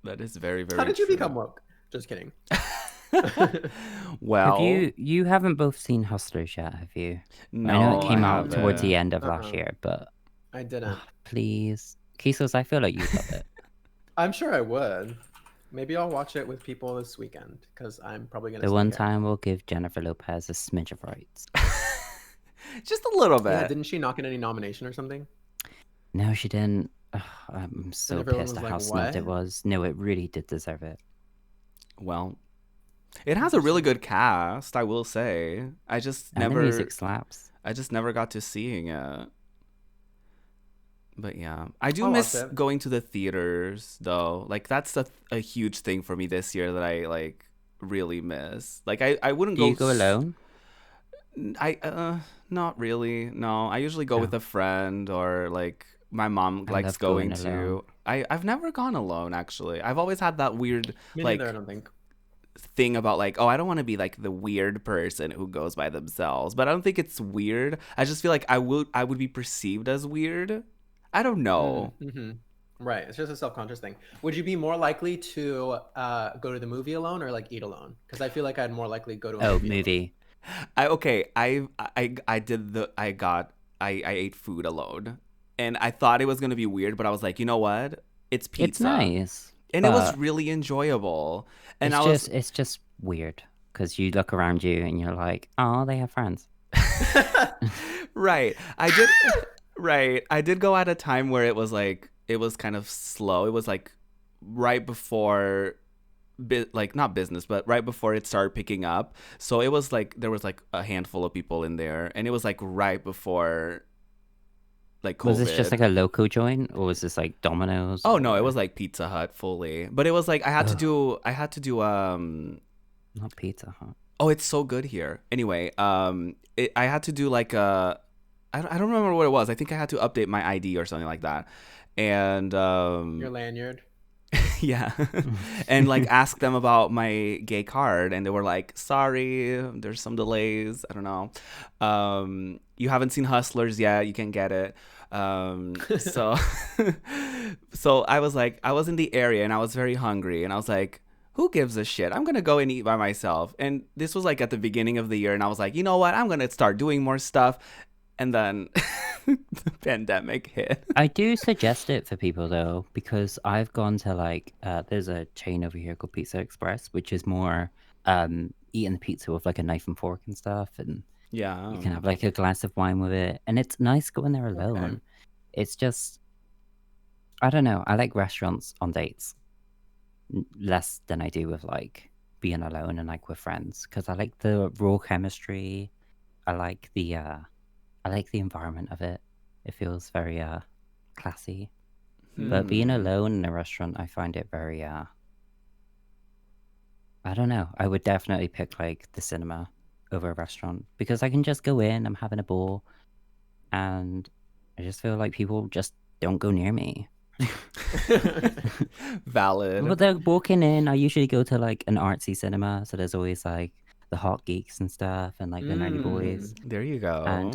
That is very, very How did you true. become woke? Just kidding. Well, You haven't both seen Hustlers yet, have you? no, I know it came out towards the haven't. end of last year, but I didn't. please. Kisos, I feel like you'd love it. I'm sure I would. Maybe I'll watch it with people this weekend because I'm probably gonna. The one sneak out. time we'll give Jennifer Lopez a smidge of rights. Just a little bit. Yeah, didn't she not get any nomination or something? No, she didn't. Ugh, I'm so everyone pissed was at like, how snubbed it "What?" was. No, it really did deserve it. Well, it has a really good cast, I will say. I just And the never music slaps. I just never got to seeing it. But yeah, I do I'll watch miss it. going to the theaters though. Like that's a huge thing for me this year that I like really miss. Like I wouldn't Do go you go alone? Not really. No, I usually go with Oh. a friend or like my mom I likes love going going to. alone. I've never gone alone actually. I've always had that weird Me like neither, I don't think. thing about like, oh, I don't want to be like the weird person who goes by themselves. But I don't think it's weird. I just feel like I would be perceived as weird. I don't know. Mm-hmm. Right. It's just a self-conscious thing. Would you be more likely to go to the movie alone or like eat alone? Because I feel like I'd more likely go to a Oh, movie alone. movie. I ate food alone. And I thought it was gonna be weird, but I was like, you know what? It's pizza. It's nice. And it was but really enjoyable. And it's just weird because you look around you and you're like, oh, they have friends. Right. I did go at a time where it was kind of slow. It was like right before like not business, but right before it started picking up. So it was like there was like a handful of people in there, and it was like right before like COVID. Was this just like a local joint or was this like Domino's? Oh no, it or- was like Pizza Hut fully. But it was like I had to do Not Pizza Hut. oh, it's so good here. Anyway, I had to do like I don't remember what it was. I think I had to update my ID or something like that. And Your lanyard. yeah. And like ask them about my gay card, and they were like, sorry, there's some delays. I don't know. You haven't seen Hustlers yet, you can get it. So so I was like, I was in the area and I was very hungry and I was like, who gives a shit? I'm gonna go and eat by myself. And this was like at the beginning of the year, and I was like, you know what? I'm gonna start doing more stuff. And then the pandemic hit. I do suggest it for people though, because I've gone to like there's a chain over here called Pizza Express, which is more eating the pizza with like a knife and fork and stuff, and Yeah. you can have like a glass of wine with it, and it's nice going there alone. Okay. It's just, I don't know. I like restaurants on dates less than I do with like being alone and like with friends, because I like the raw chemistry. I like the environment of it. It feels very classy. But being alone in a restaurant, I find it very I don't know. I would definitely pick like the cinema over a restaurant because I can just go in, I'm having a ball, and I just feel like people just don't go near me. Valid. But they're walking in. I usually go to like an artsy cinema, so there's always like the hot geeks and stuff, and like the nerdy boys. There you go.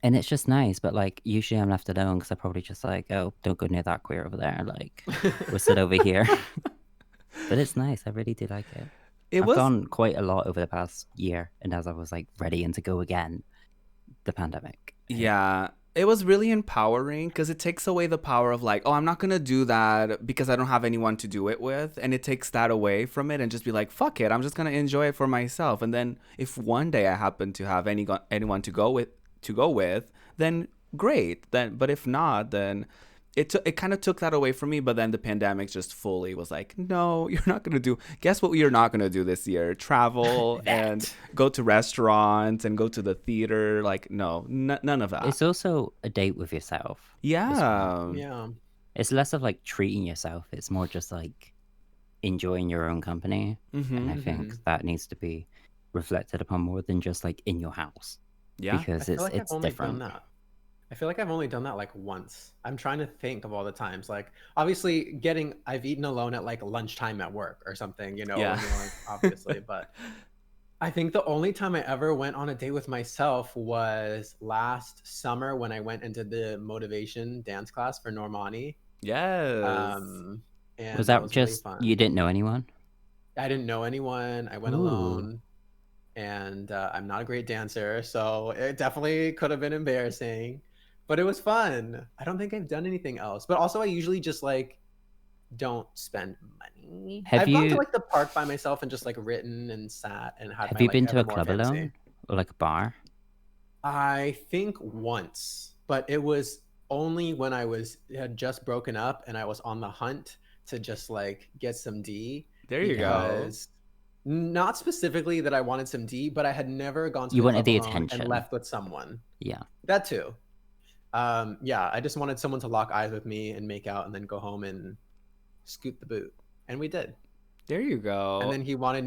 And it's just nice. But like usually I'm left alone because I probably just like, oh, don't go near that queer over there. Like we'll sit over here. But it's nice. I really do like it. I've gone quite a lot over the past year, and as I was like ready and to go again, the pandemic. Yeah. It was really empowering because it takes away the power of like, oh, I'm not going to do that because I don't have anyone to do it with. And it takes that away from it and just be like, fuck it. I'm just going to enjoy it for myself. And then if one day I happen to have anyone to go with, then great. But if not, then it kind of took that away from me. But then the pandemic just fully was like, no, you're not going to do. Guess what you're not going to do this year? Travel and go to restaurants and go to the theater. Like, no, none of that. It's also a date with yourself. Yeah. Yeah. It's less of like treating yourself. It's more just like enjoying your own company. And I think that needs to be reflected upon more than just like in your house. Yeah. Because I feel like it's I've only different. done that. I feel like I've only done that like once. I'm trying to think of all the times. Like obviously I've eaten alone at like lunchtime at work or something, you know, Yeah. like, obviously. But I think the only time I ever went on a date with myself was last summer when I went into the motivation dance class for Normani. Yes. And Was that was just really fun. you didn't know anyone? I didn't know anyone. I went alone. And I'm not a great dancer, so it definitely could have been embarrassing. But it was fun. I don't think I've done anything else. But also I usually just like don't spend money. I've gone to like the park by myself and just like written and sat and had Have my you like been to a Evermore club fantasy. alone? Or like a bar? I think once, but it was only when I had just broken up and I was on the hunt to just like get some D. There you go. Not specifically that I wanted some D, but I had never gone to You the wanted club the alone attention. and left with someone. Yeah. That too. Yeah, I just wanted someone to lock eyes with me and make out and then go home and scoot the boot. And we did. There you go. And then he wanted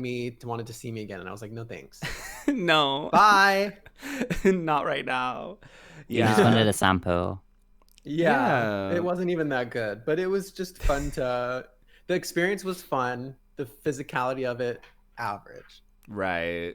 to see me again. And I was like, no, thanks. No. Bye. Not right now. You just wanted a sample. Yeah. It wasn't even that good, but it was just fun the experience was fun. The physicality of it, average. Right.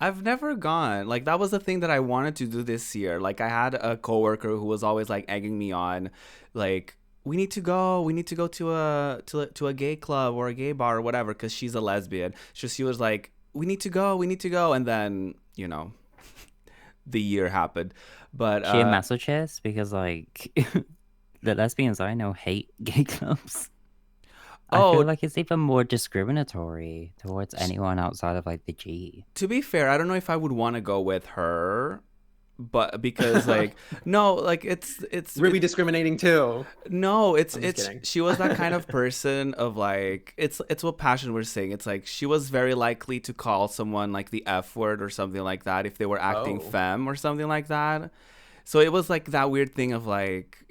I've never gone. Like that was the thing that I wanted to do this year. Like I had a coworker who was always like egging me on, like we need to go to a gay club or a gay bar or whatever because she's a lesbian. So she was like, we need to go, and then the year happened. But she a masochist because like the lesbians I know hate gay clubs. I feel like it's even more discriminatory towards anyone outside of like the G. To be fair, I don't know if I would want to go with her, but because like no, like it's Ruby discriminating too. No, it's she was that kind of person of like it's what Passion was saying. It's like she was very likely to call someone like the F word or something like that if they were acting femme or something like that. So it was like that weird thing of like,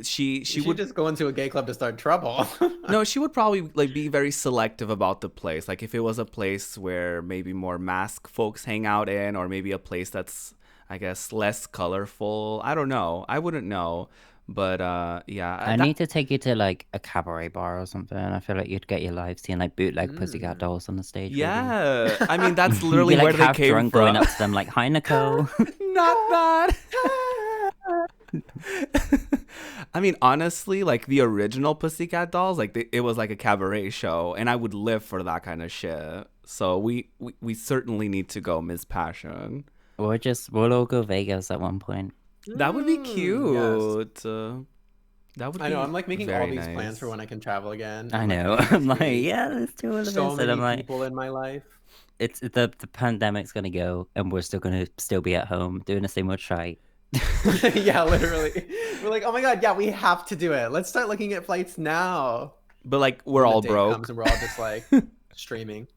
she would just go into a gay club to start trouble. No, she would probably like be very selective about the place. Like if it was a place where maybe more mask folks hang out in, or maybe a place that's, I guess, less colorful. I don't know. I wouldn't know. But yeah, I need to take you to like a cabaret bar or something. I feel like you'd get your life seeing like bootleg Pussycat Dolls on the stage. Yeah, I mean that's You'd literally be like where they half came drunk from. going up to them like, "Hi, Nicole." Not that. I mean, honestly, like the original Pussycat Dolls, like it was like a cabaret show, and I would live for that kind of shit. So we certainly need to go, Miss Passion. We'll all go Vegas at one point. That would be Yes. cute. That would I be know. I'm like making all very these nice. plans for when I can travel again. I and, know. like, I'm like, see yeah, let's do all of so this. many And I'm like, people in my life. it's the pandemic's gonna go, and we're still be at home doing the same old shite. Yeah, literally. We're like, oh my god, yeah, we have to do it. Let's start looking at flights now. But like we're And the all date broke. comes and we're all just like streaming.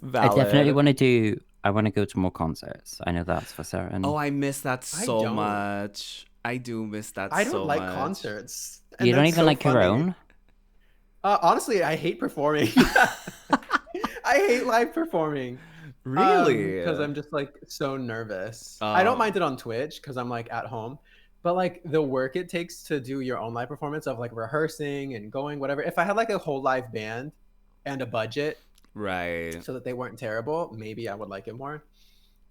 Valid. I definitely want to go to more concerts. I know that's for certain. Oh, I miss that so don't. much. I do miss that I so don't like much. concerts. You and don't that's even so like your funny. own? Honestly, I hate performing. I hate live performing. Really? Because I'm just like so nervous. I don't Oh. mind it on Twitch because I'm like at home. But like the work it takes to do your own live performance of like rehearsing and going, whatever. If I had like a whole live band and a budget Right. so that they weren't terrible, maybe I would like it more.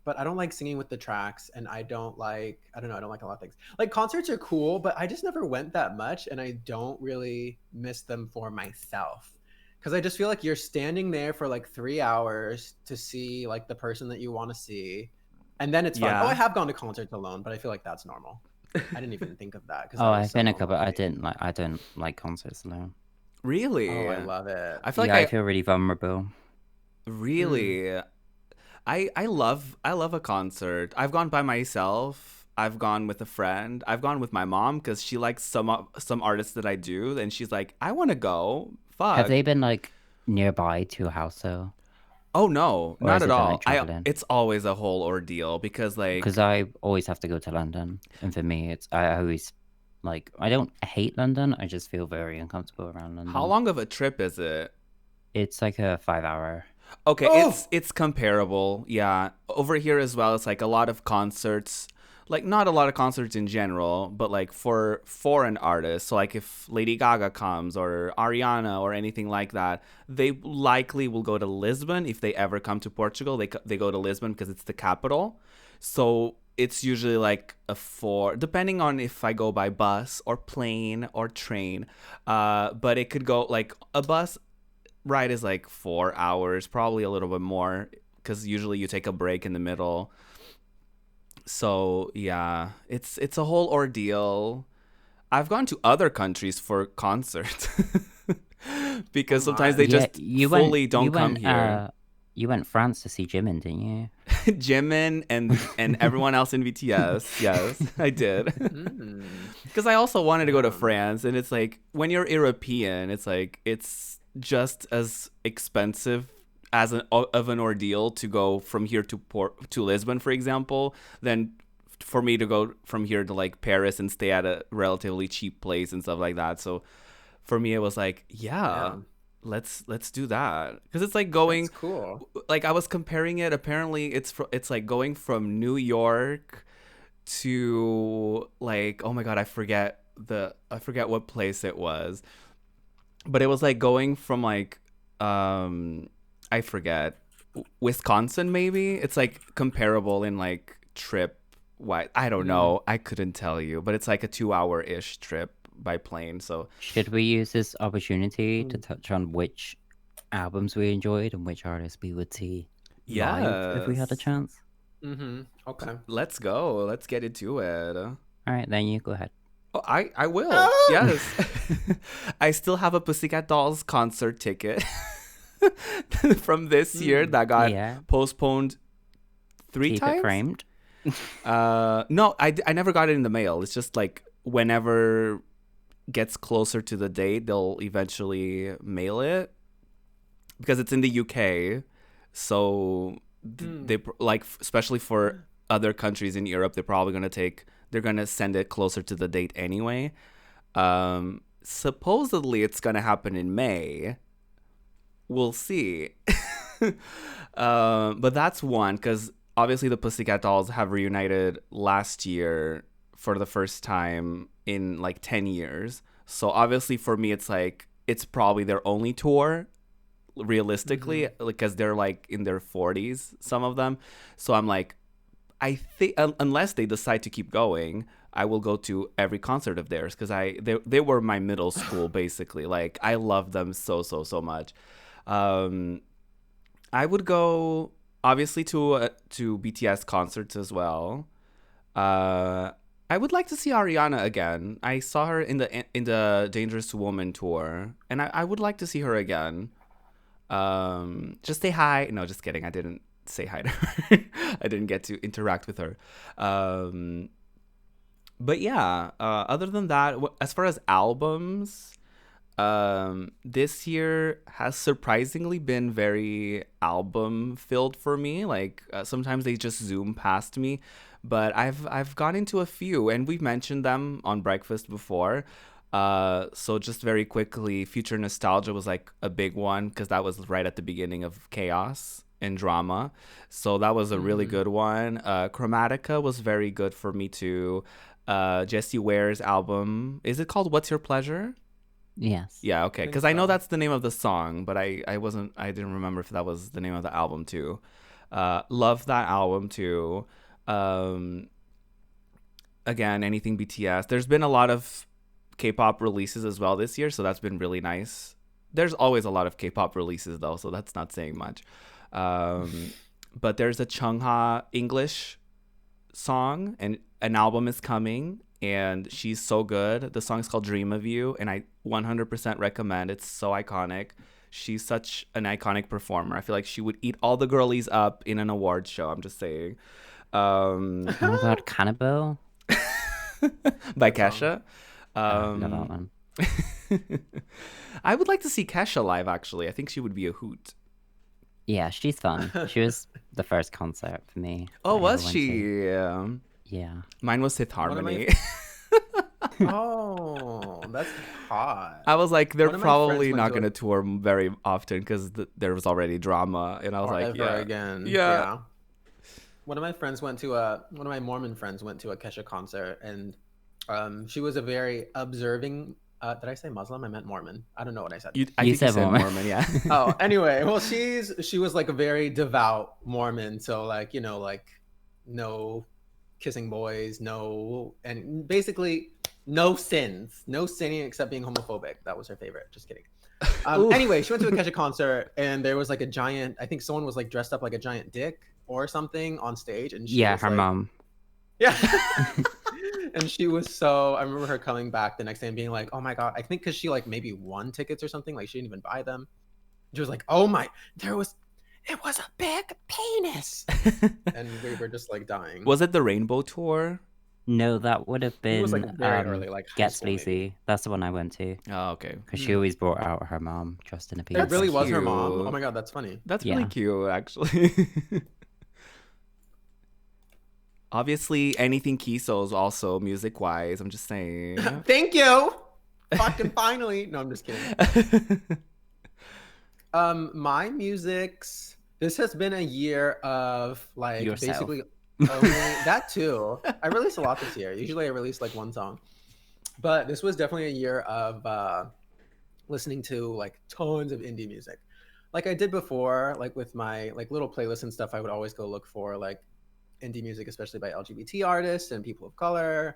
But I don't like singing with the tracks, and I don't like a lot of things. Like concerts are cool, but I just never went that much, and I don't really miss them for myself. Because I just feel like you're standing there for like 3 hours to see like the person that you want to see, and then it's fun. Yeah. Oh, I have gone to concerts alone, but I feel like that's normal. I didn't even think of that. Oh, I've been a couple. I don't like concerts alone. Really? Oh, I love it. I feel like I feel really vulnerable. Really? I love a concert. I've gone by myself. I've gone with a friend. I've gone with my mom because she likes some artists that I do, and she's like, I want to go. Fuck. Have they been like nearby to your house though? Oh no, Or not has at it been, all. like, traveling? It's always a whole ordeal because I always have to go to London, and for me, I always like I don't hate London. I just feel very uncomfortable around London. How long of a trip is it? It's like a 5-hour. Okay, Oh! it's comparable. Yeah. Over here as well, it's like a lot of concerts. Like not a lot of concerts in general, but like for foreign artists. So like if Lady Gaga comes or Ariana or anything like that, they likely will go to Lisbon if they ever come to Portugal. They go to Lisbon because it's the capital. So it's usually like depending on if I go by bus or plane or train. But it could go like a bus ride is like 4 hours, probably a little bit more, because usually you take a break in the middle. So yeah, it's a whole ordeal. I've gone to other countries for concerts because sometimes they just fully don't come here. You went France to see Jimin, didn't you? Jimin and everyone else in BTS. Yes, I did. Because I also wanted to go to France, and it's like when you're European, it's like it's just as expensive as an ordeal to go from here to Lisbon, for example, than for me to go from here to like Paris and stay at a relatively cheap place and stuff like that. So for me, it was like, yeah. Let's do that, because it's like going. That's cool. Like I was comparing it. Apparently, it's like going from New York to like, oh my god, I forget what place it was, but it was like going from like I forget, Wisconsin maybe. It's like comparable in like trip wise. I don't know. I couldn't tell you, but it's like a 2-hour-ish trip by plane. So should we use this opportunity to touch on which albums we enjoyed and which artists we would see live if we had a chance? Okay. Let's go. Let's get into it. All right, then you go ahead. Oh, I will. Yes. I still have a Pussycat Dolls concert ticket from this year that got postponed 3 Keep times. it framed. No, I never got it in the mail. It's just like whenever gets closer to the date, they'll eventually mail it, because it's in the UK. So they like, especially for other countries in Europe, they're probably they're gonna send it closer to the date anyway. Supposedly it's gonna happen in May. We'll see. But that's one, because obviously the Pussycat Dolls have reunited last year for the first time in like 10 years. So obviously for me, it's like, it's probably their only tour realistically, because they're like in their 40s, some of them. So I'm like, I think unless they decide to keep going, I will go to every concert of theirs, because they were my middle school basically. Like I love them so much. I would go obviously to BTS concerts as well. I would like to see Ariana again. I saw her in the Dangerous Woman tour, and I would like to see her again. Just say hi. No, just kidding. I didn't say hi to her. I didn't get to interact with her. But yeah, other than that, as far as albums, this year has surprisingly been very album filled for me. Like sometimes they just zoom past me, but I've gone into a few, and we've mentioned them on Breakfast before. So just very quickly, Future Nostalgia was like a big one, because that was right at the beginning of Chaos and Drama. So that was a really good one. Chromatica was very good for me too. Jessie Ware's album, is it called What's Your Pleasure? Yes. Yeah, okay. Because I know that's the name of the song, but I didn't remember if that was the name of the album too. Love that album too. Again, anything BTS. There's been a lot of K-pop releases as well this year, so that's been really nice. There's always a lot of K-pop releases though, so that's not saying much. But there's a Chungha English song, and an album is coming, and she's so good. The song is called Dream of You, and I 100% recommend. It's so iconic. She's such an iconic performer. I feel like she would eat all the girlies up in an award show. I'm just saying. Oh my god, Cannibal by Kesha. Love that one. I would like to see Kesha live, actually. I think she would be a hoot. Yeah, she's fun. She was the first concert for me. Oh, was she? Yeah. Mine was Fifth Harmony. Oh, that's hot. I was like, they're probably not going to tour very often, because there was already drama. And I was like, yeah. Again. Yeah. One of my Mormon friends went to a Kesha concert, and she was a very observing. Did I say Muslim? I meant Mormon. I don't know what I said. I think you said Mormon, yeah. Oh, anyway, well, she was like a very devout Mormon, so like, you know, like no kissing boys, and basically no sinning except being homophobic. That was her favorite. Just kidding. Anyway, she went to a Kesha concert, and there was like a giant. I think someone was like dressed up like a giant dick or something on stage, and she was her like, mom. Yeah. And she was I remember her coming back the next day and being like, oh my god, I think because she like maybe won tickets or something, like she didn't even buy them. She was like, oh my, it was a big penis. And we were just like dying. Was it the Rainbow Tour? No, that would have been it was like very early, like Get Sleazy. That's the one I went to. Oh, okay. Because she always brought out her mom dressed in a piece. It really was her mom. Oh my god, that's funny. That's really cute, actually. Obviously, anything Kisos also music-wise. I'm just saying. Thank you. Fucking finally. No, I'm just kidding. My music's. This has been a year of like basically that too. I released a lot this year. Usually, I release like one song, but this was definitely a year of listening to like tons of indie music, like I did before. Like with my like little playlists and stuff, I would always go look for like indie music, especially by LGBT artists and people of color.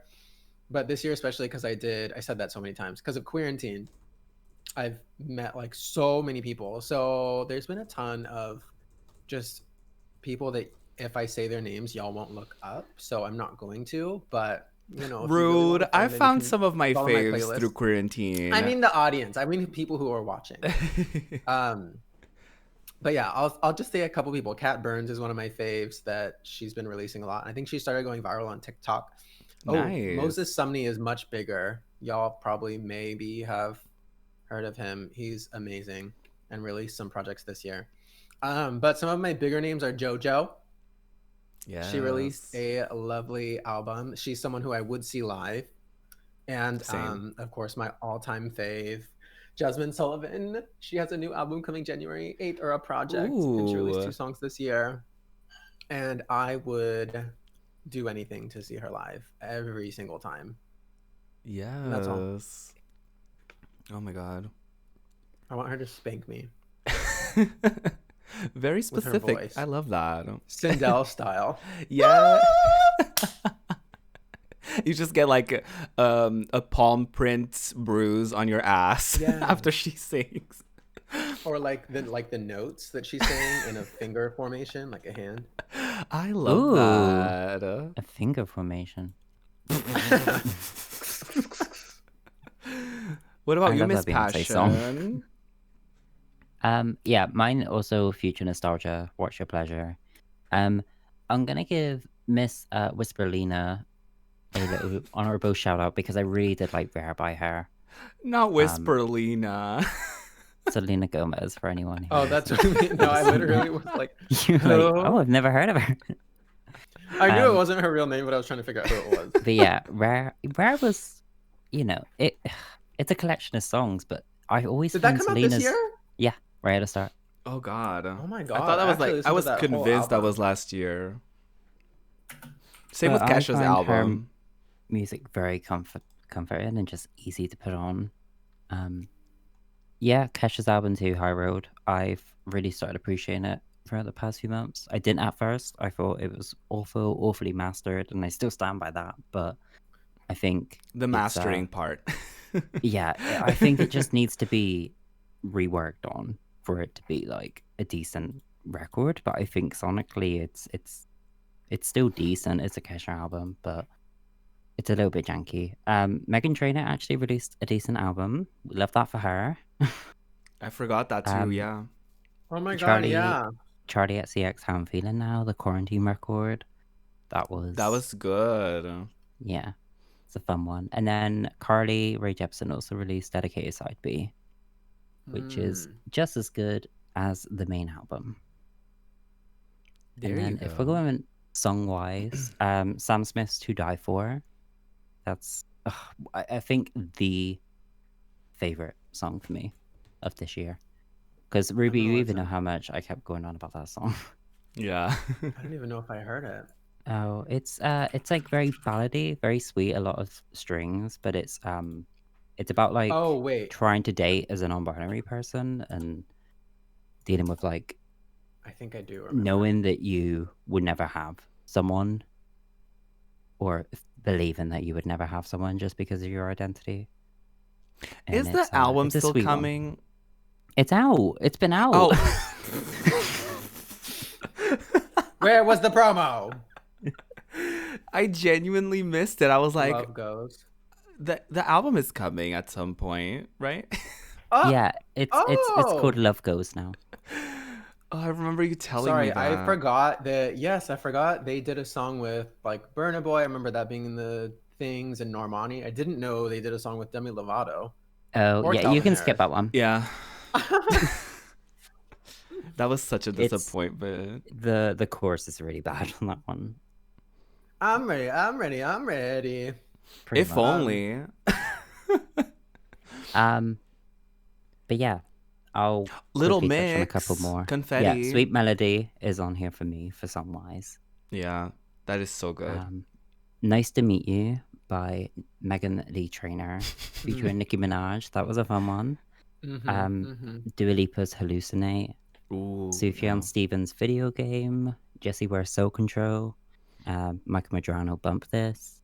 But this year, especially because I said that so many times, because of quarantine, I've met like so many people. So there's been a ton of just people that if I say their names, y'all won't look up. So I'm not going to, but you know. Rude. Really I found some of my faves through quarantine. I mean the audience. I mean people who are watching. But yeah, I'll just say a couple people. Kat Burns is one of my faves that she's been releasing a lot. I think she started going viral on TikTok. Nice. Moses Sumney is much bigger. Y'all probably maybe have heard of him. He's amazing and released some projects this year. But some of my bigger names are JoJo. Yeah. She released a lovely album. She's someone who I would see live. And of course, my all-time fave, Jasmine Sullivan. She has a new album coming January 8th, or a project. Ooh. And she released 2 songs this year. And I would do anything to see her live every single time. Yes. That's all. Oh my god. I want her to spank me. Very with her specific. voice. I love that. Sindel style. Yeah. You just get like a palm print bruise on your ass after she sings. Or like the notes that she's saying in a finger formation, like a hand. I love that. A finger formation. What about you, Miss Passion? Yeah, mine also future nostalgia. What's your pleasure? I'm gonna give Miss Whisperlina a little honorable shout out because I really did like Rare by her. Not Whisperlina. Selena Gomez for anyone. Oh, that's what I mean. No, I literally was like, you're like, oh, I've never heard of her. I knew it wasn't her real name, but I was trying to figure out who it was. But yeah, Rare was, you know, it's a collection of songs, but I always did that come out this year? Yeah, right at the start. Oh god. Oh my god. I thought that was like I was convinced that was last year. Same with Kesha's album. Music very comforting and just easy to put on. Yeah, Kesha's album too, High Road. I've really started appreciating it throughout the past few months. I didn't at first. I thought it was awfully mastered, and I still stand by that. But I think the mastering part. Yeah, I think it just needs to be reworked on for it to be like a decent record. But I think sonically, it's still decent. It's a Kesha album, but it's a little bit janky. Meghan Trainor actually released a decent album. We love that for her. I forgot that too, yeah. Oh my god, yeah. Charlie at CX, How I'm Feeling Now, the quarantine record. That was good. Yeah, it's a fun one. And then Carly Rae Jepsen also released Dedicated Side B, which is just as good as the main album. There and then if we're going song-wise, Sam Smith's To Die For. That's, I think, the favorite song for me of this year. Because Ruby, you even know how much I kept going on about that song. Yeah. I don't even know if I heard it. Oh, it's like very ballady, very sweet, a lot of strings, but it's about like trying to date as a non-binary person and dealing with like I think I do remember. Knowing that you would never have someone, or believing that you would never have someone just because of your identity. And is the album still coming? One. It's out. It's been out. Oh. Where was the promo? I genuinely missed it. I was like, Love Goes. The album is coming at some point, right? Yeah, it's called Love Goes now. Oh, I remember you telling me that. Sorry, I forgot that. Yes, I forgot they did a song with like Burna Boy. I remember that being in the things, and Normani. I didn't know they did a song with Demi Lovato. Oh, yeah, you can skip that one. Yeah. That was such a disappointment. The chorus is really bad on that one. I'm ready. If much. Only. But yeah, I'll Little Mix, on a couple more. Confetti. Yeah, Sweet Melody is on here for me for song-wise. Yeah, that is so good. Nice to Meet You by Meghan Trainor featuring Nicki Minaj. That was a fun one. Dua Lipa's Hallucinate. Sufjan Stevens' Video Game. Jessie Ware's Soul Control. Michael Madrano Bump This.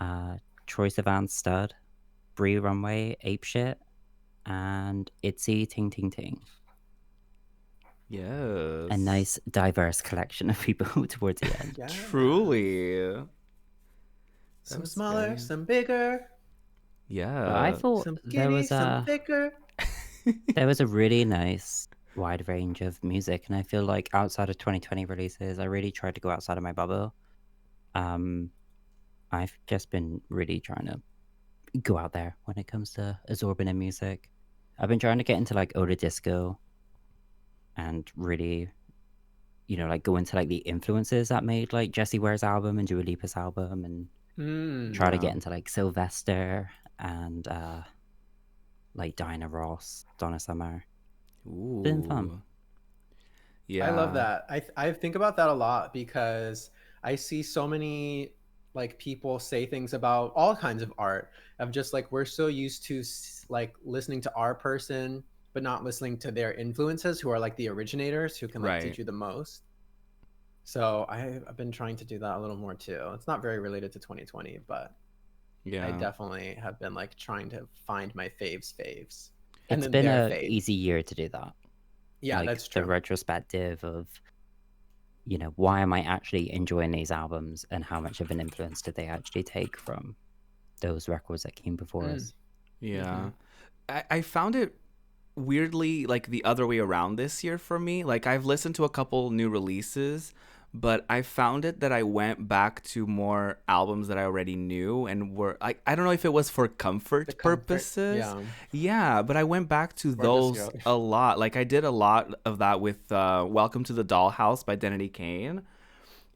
Troye Sivan's Stud. Brie Runway Ape Shit. And Itzy Ting Ting Ting. Yes. A nice diverse collection of people towards the end. Yeah. Truly. Some smaller, some bigger. Yeah. But I thought some skinny, some thicker. There was a really nice wide range of music, and I feel like outside of 2020 releases, I really tried to go outside of my bubble. I've just been really trying to go out there when it comes to absorbing in music. I've been trying to get into like older disco and really, like go into like the influences that made like Jessie Ware's album and Dua Lipa's album, and try to get into like Sylvester and like Diana Ross, Donna Summer. Ooh. It's been fun. Yeah, I love that. I think about that a lot because I see so many like people say things about all kinds of art of just like we're so used to like listening to our person but not listening to their influences who are like the originators who can like Right. teach you the most. So I've been trying to do that a little more too. It's not very related to 2020, but I Yeah. definitely have been like trying to find my faves and It's then been their a faves. easy year to do that. Yeah, Like that's the true. retrospective of, you know, why am I actually enjoying these albums and how much of an influence did they actually take from those records that came before us? Yeah. I found it weirdly like the other way around this year for me. Like I've listened to a couple new releases, but I found it that I went back to more albums that I already knew and were I don't know if it was for The comfort comfort, purposes. yeah, Yeah, but I went back to or just those go. a lot. Like I did a lot of that with Welcome to the Dollhouse by Identity Kane.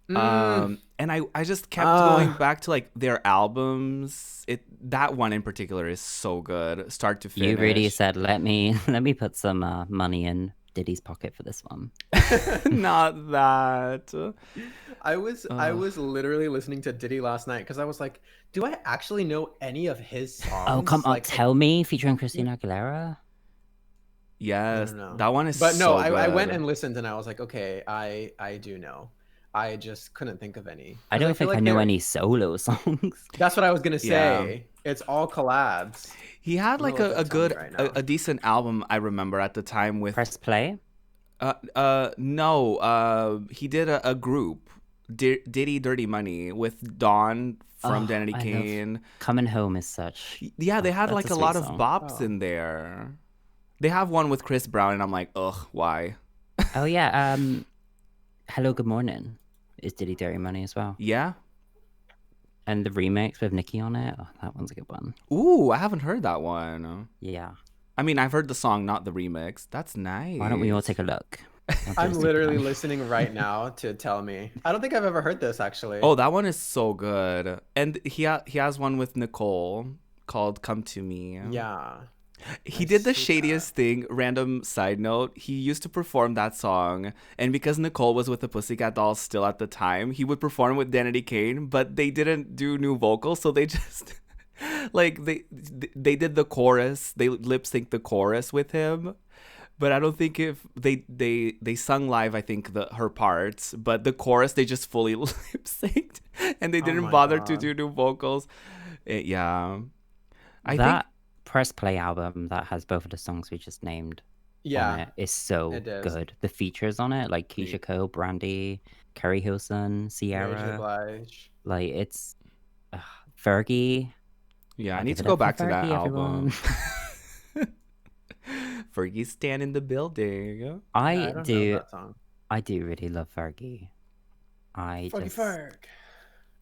And I just kept going back to like their albums. That one in particular is so good, start to You really finish. said, let me put some money in Diddy's pocket for this one. Not that. I was literally listening to Diddy last night because I was like, do I actually know any of his Oh, come songs? on, Like, Tell Me featuring Christina Aguilera. I Yes, don't know. that one is But no, so I went good. and listened and I was like, okay, I do know. I just couldn't think of any I because I don't feel think I like know they're. any solo songs. That's what I was gonna Yeah. say. It's all collabs. He had I'm gonna like look a up Tell Me good right now. a decent album I remember at the time with Press play. no, he did a group Diddy Dirty Money with Dawn from Oh, Danity I love Kane. Coming Home is such. Yeah, they Oh, had that's like a a sweet lot of song. bops Oh, in there. They have one with Chris Brown and I'm like, ugh, why? Oh yeah, Hello Good Morning is Diddy Dirty Money as well. Yeah. And the remix with Nicki on it, oh, that one's a good one. Ooh, I haven't heard that one. Yeah. I mean, I've heard the song, not the remix. That's nice. Why don't we all take a look? I'm literally listening right now to Tell Me. I don't think I've ever heard this actually. Oh, that one is so good. And he has one with Nicole called Come to Me. Yeah. He I did the see shadiest thing. Random side note, he used to perform that song, and because Nicole was with the Pussycat Dolls still at the time, he would perform with Danity Kane, but they didn't do new vocals, so they just like they did the chorus, they lip synced the chorus with him. But I don't think if they sung live, I think her parts, but the chorus they just fully lip synced, and they Oh didn't my bother to God. do new vocals. Yeah, I think That Press Play album that has both of the songs we just named on Yeah, it is so it is. good. The features on it, like Keisha Cole, Brandy, Kerry Hilson, Mary J. Sierra, Blige. like it's Fergie. yeah, I I'll need give to it go up for back to that Fergie, everyone. album. Fergie Stan in the building. Yeah, I don't know that song. I do really love Fergie. Ferg.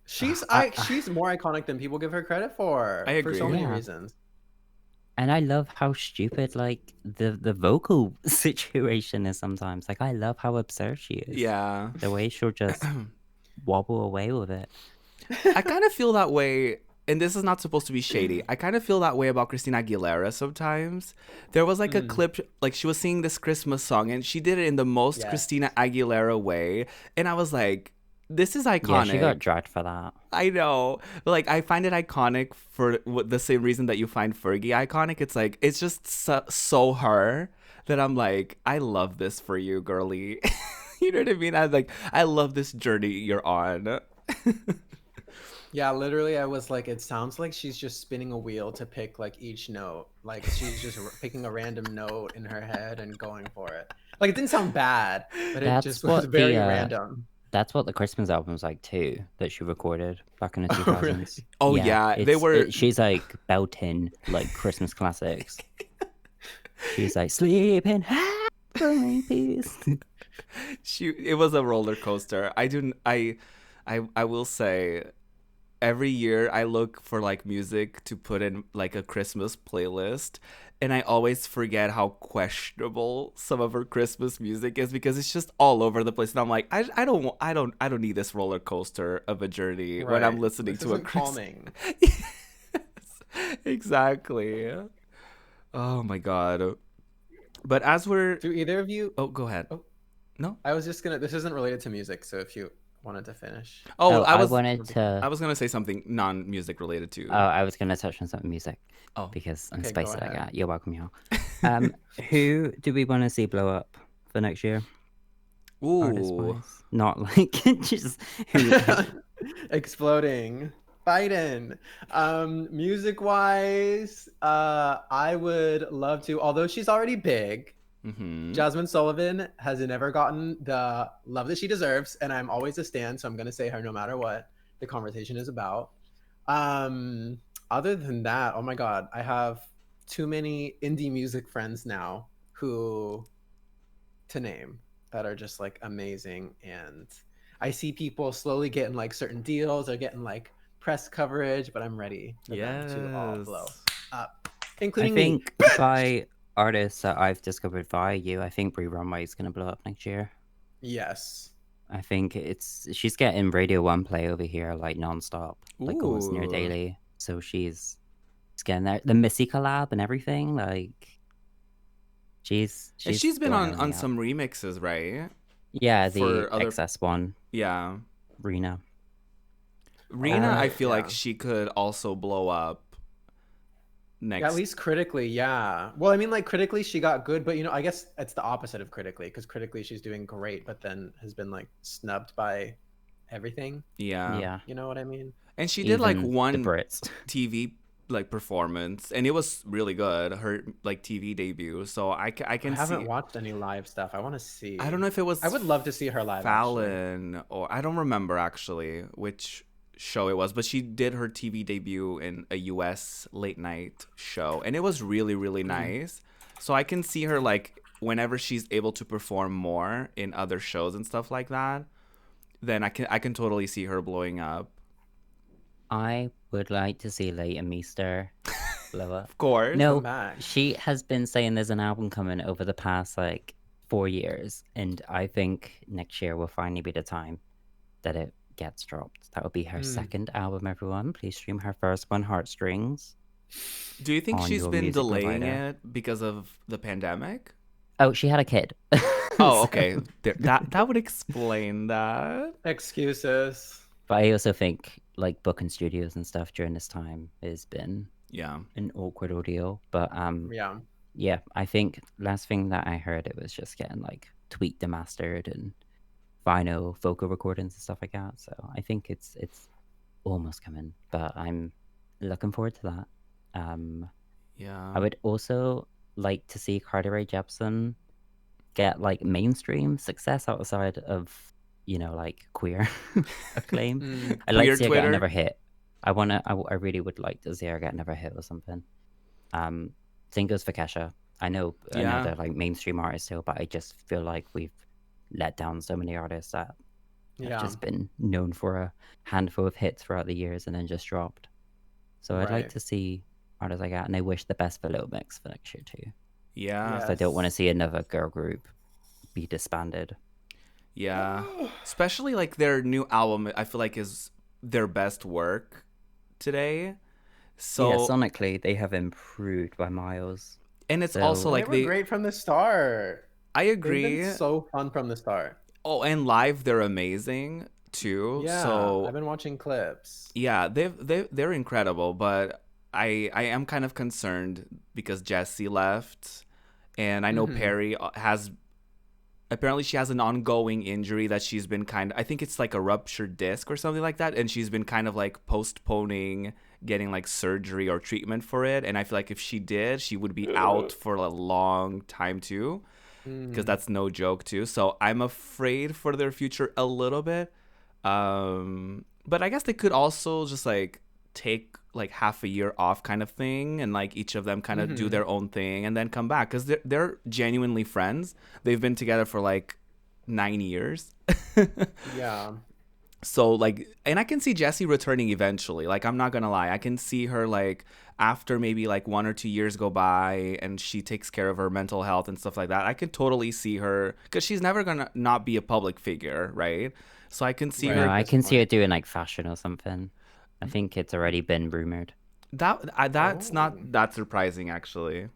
She's she's more iconic than people give her credit for. I For so agree. many Yeah. reasons. And I love how stupid like the vocal situation is sometimes. Like I love how absurd she is. Yeah. The way she'll just wobble away with it. I kind of feel that way, and this is not supposed to be shady. I kind of feel that way about Christina Aguilera sometimes. There was like a clip, like she was singing this Christmas song, and she did it in the most Yes. Christina Aguilera way, and I was like, this is iconic. Yeah, she got dragged for that. I know. But like I find it iconic for the same reason that you find Fergie iconic. It's like it's just so her that I'm like, I love this for you, girly. You know what I mean? I love this journey you're on. Yeah, literally, I was like, it sounds like she's just spinning a wheel to pick like each note. Like she's just picking a random note in her head and going for it. Like it didn't sound bad, but it just was very random. That's what the Christmas album's like too, that she recorded back in the 2000s. Oh, really? Oh yeah, they were. She's like belting like Christmas classics. She's like sleeping happily peace. It was a roller coaster. I will say, every year I look for like music to put in like a Christmas playlist, and I always forget how questionable some of her Christmas music is because it's just all over the place. And I'm like, I don't need this roller coaster of a journey when I'm listening to a calming. Yes, exactly. Oh my god. But do either of you? Oh, go ahead. Oh. No, I was just gonna. This isn't related to music, so if you wanted to finish. Oh, I I was wanted to. gonna say something non-music related too. I was gonna touch on some music Oh, because I'm Okay, go spaced like ahead. that. You're welcome, y'all. Who do we want to see blow up for next year? Artist ooh, wise, not like just who. Exploding. Biden. Music wise, I would love to, although she's already big, Jasmine Sullivan has never gotten the love that she deserves, and I'm always a stan, so I'm gonna say her no matter what the conversation is about. Other than that, oh my god, I have too many indie music friends now who to name that are just like amazing, and I see people slowly getting like certain deals or getting like press coverage, but I'm ready for them to all blow yes. up, I including me. think by artists that I've discovered via you, I think Brie Runway is gonna blow up next year. Yes. I think she's getting Radio 1 play over here like nonstop, like almost near Ooh. daily. So she's getting there. The Missy collab and everything, like she's And she's been throwing on everything out. some remixes, right? Yeah, the For other XS one, yeah. Rena. Rena, I Right, feel like yeah. she could also blow up next. At least critically, yeah. Well, I mean, like critically, she got good, but you know, I guess it's the opposite of critically, because critically she's doing great, but then has been like snubbed by everything. Yeah. Yeah, You know what I mean? And she did like even the one Brits. TV like performance, and it was really good. Her like TV debut. So I I can haven't see. watched any live stuff. I want to see. I don't know if it was I would love to see her live. Actually, Fallon or I don't remember actually which show it was, but she did her TV debut in a US late night show, and it was really really nice. So I can see her like whenever she's able to perform more in other shows and stuff like that, then I can totally see her blowing up. I would like to see Leighton Meester blow up. Of course. No, come back. she has been saying there's an album coming over the past like 4 years, and I think next year will finally be the time that it gets dropped. That will be her second album, everyone. Please stream her first one, Heartstrings. Do you think on she's your been music delaying provider. it because of the pandemic? Oh, she had a kid. Oh, okay. That would explain that. Excuses. But I also think like booking studios and stuff during this time has been Yeah. an awkward ordeal. But yeah, I think last thing that I heard, it was just getting like tweaked and mastered and vinyl vocal recordings and stuff like that. So I think it's almost coming, but I'm looking forward to that. Yeah. I would also like to see Carly Rae Jepsen get like mainstream success outside of, you know, like queer acclaim. I'd like Queer to see her get Twitter? another hit. I really would like to see her get another hit or something. Same goes for Kesha. I know Yeah. they're like mainstream artists still, but I just feel like we've let down so many artists that have just been known for a handful of hits throughout the years and then just dropped. So I'd like Right. to see artists like that, and I wish the best for Little Mix for next year too. Yeah. Yes. So I don't want to see another girl group be disbanded. Yeah. Especially like their new album, I feel like is their best work today. So yeah, sonically they have improved by miles. and it's So- also They like were great from the start. I They've agree. been so fun from the start. Oh, and live they're amazing too. Yeah, So I've been watching clips. yeah, they're incredible, but I am kind of concerned because Jessie left, and I know Perry has apparently she has an ongoing injury that she's been I think it's like a ruptured disc or something like that, and she's been kind of like postponing getting like surgery or treatment for it, and I feel like if she did, she would be out for a long time too, because that's no joke too. So I'm afraid for their future a little bit. But I guess they could also just like take like half a year off kind of thing, and like each of them kind of do their own thing and then come back, because they're genuinely friends. They've been together for like 9 years. Yeah. So like, and I can see Jessie returning eventually. Like, I'm not gonna lie, I can see her like after maybe like 1 or 2 years go by and she takes care of her mental health and stuff like that. I can totally see her, because she's never gonna not be a public figure, right? So I can see Right. her. No, I at this can see point. her doing like fashion or something. I think it's already been rumored. That's not that surprising, actually.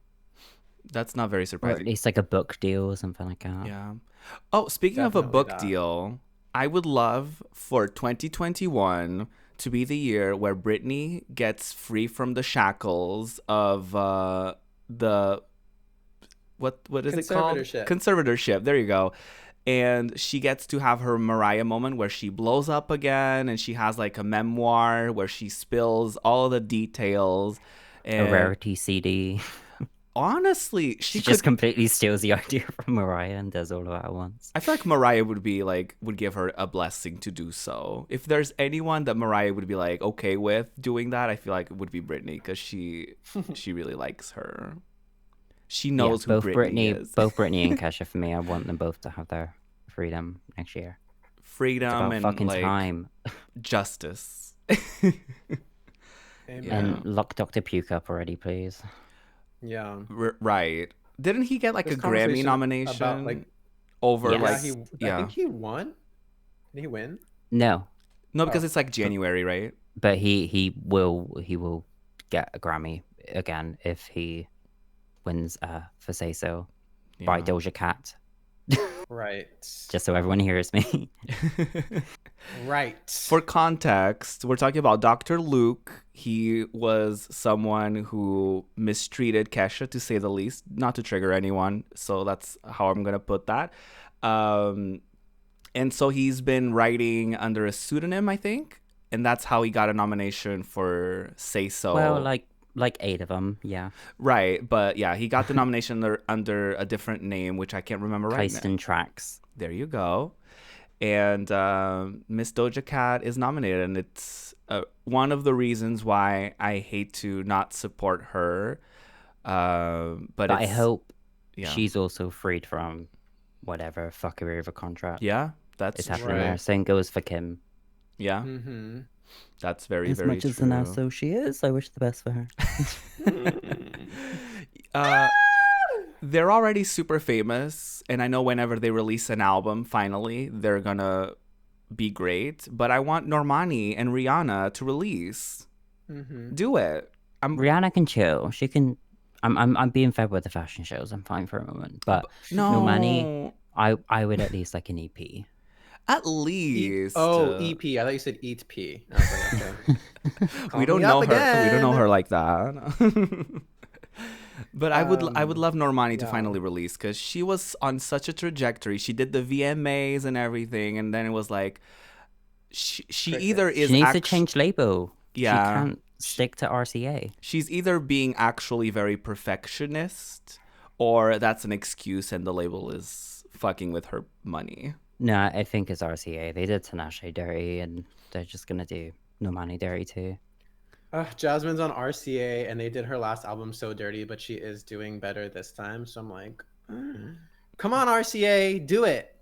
That's not very Or at surprising. least like a book deal or something like that. Yeah. Oh, speaking of a Definitely book that. deal, I would love for 2021 to be the year where Britney gets free from the shackles of the what is it called? Conservatorship. There you go. And she gets to have her Mariah moment where she blows up again, and she has like a memoir where she spills all the details. A rarity CD. Honestly, she just completely steals the idea from Mariah and does all of it at once. I feel like Mariah would give her a blessing to do so. If there's anyone that Mariah would be like okay with doing that, I feel like it would be Britney, because she really likes her. She knows who Britney is. Both Britney and Kesha for me. I want them both to have their freedom next year. Freedom and fucking like time. Justice. And lock Dr. Puke up already, please. Yeah. Right. Didn't he get like a Grammy nomination about, like, over yeah, like I think he won. Did he win? No, because it's like January, right? But he will get a Grammy again if he wins for Say So by Doja Cat. Right. Just so everyone hears me. Right. For context, we're talking about Dr. Luke. He was someone who mistreated Kesha, to say the least, not to trigger anyone. So that's how I'm going to put that. And so he's been writing under a pseudonym, I think. And that's how he got a nomination for Say So. Well, like 8 of them, yeah. Right, but yeah, he got the nomination under a different name, which I can't remember right now. Keisten Tracks. There you go. And Miss Doja Cat is nominated, and it's one of the reasons why I hate to not support her. But I hope she's also freed from whatever fuckery of a contract. Yeah, that's happening there. Same goes for Kim. Yeah. Mm-hmm. That's very, as very much true. As an asshole she is, I wish the best for her. They're already super famous, and I know whenever they release an album, finally, they're gonna be great. But I want Normani and Rihanna to release. Mm-hmm. Do it. Rihanna can chill. She can. I'm being fed with the fashion shows. I'm fine for a moment, but no, Normani, I would at least like an EP. At least. EP. I thought you said eat P. I was like, okay. We don't know her. We don't know her like that. But I would love Normani to finally release, because she was on such a trajectory. She did the VMAs and everything, and then it was like she either is she needs to change label. Yeah, she can't stick to RCA. She's either being actually very perfectionist, or that's an excuse and the label is fucking with her money. No, I think it's RCA. They did Tinashe dirty, and they're just gonna do Normani dirty too. Jasmine's on RCA, and they did her last album so dirty, but she is doing better this time. So I'm like, come on, RCA, do it.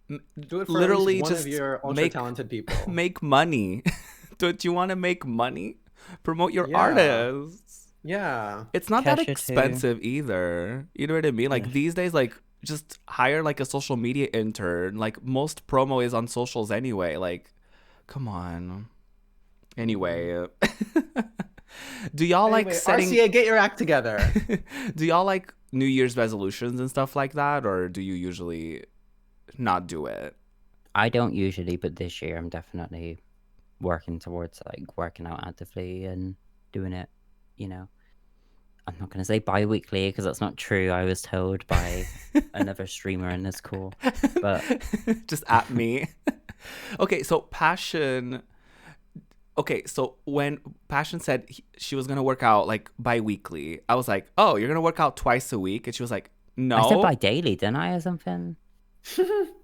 Do it for literally one just of your ultra talented people. Make money. Don't you want to make money? Promote your artists. Yeah. It's not that expensive either. You know what I mean? Like these days, like just hire like a social media intern. Like most promo is on socials anyway. Like, come on. Anyway, do y'all like setting... RCA, get your act together. Do y'all like New Year's resolutions and stuff like that, or do you usually not do it? I don't usually, but this year I'm definitely working towards like working out actively and doing it, you know. I'm not going to say bi-weekly because that's not true. I was told by another streamer in this call, but just at me. Okay, so Passion... Okay, so when Passion said she was going to work out like bi-weekly, I was like, oh, you're going to work out twice a week? And she was like, no. I said bi-daily, didn't I, or something?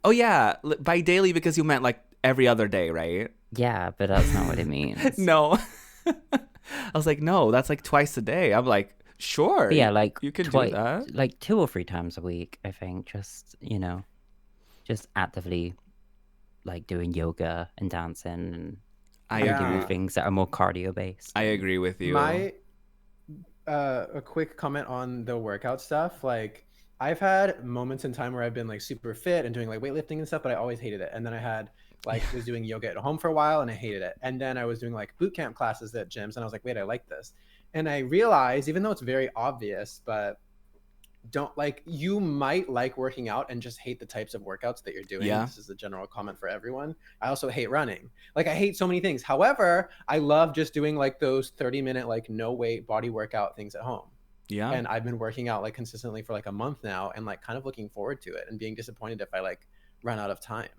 Oh, yeah, bi-daily because you meant like every other day, right? Yeah, but that's not what it means. No. I was like, no, that's like twice a day. I'm like, sure. But yeah, like you can do that. Like 2 or 3 times a week, I think. Just, you know, just actively like doing yoga and dancing and doing things that are more cardio based. I agree with you. My a quick comment on the workout stuff. Like I've had moments in time where I've been like super fit and doing like weightlifting and stuff, but I always hated it. And then I had like was doing yoga at home for a while and I hated it. And then I was doing like boot camp classes at gyms and I was like, wait, I like this. And I realized, even though it's very obvious, but don't like, you might like working out and just hate the types of workouts that you're doing. Yeah. This is a general comment for everyone. I also hate running. Like I hate so many things. However, I love just doing like those 30-minute like no weight body workout things at home. Yeah. And I've been working out like consistently for like a month now, and like kind of looking forward to it and being disappointed if I like run out of time.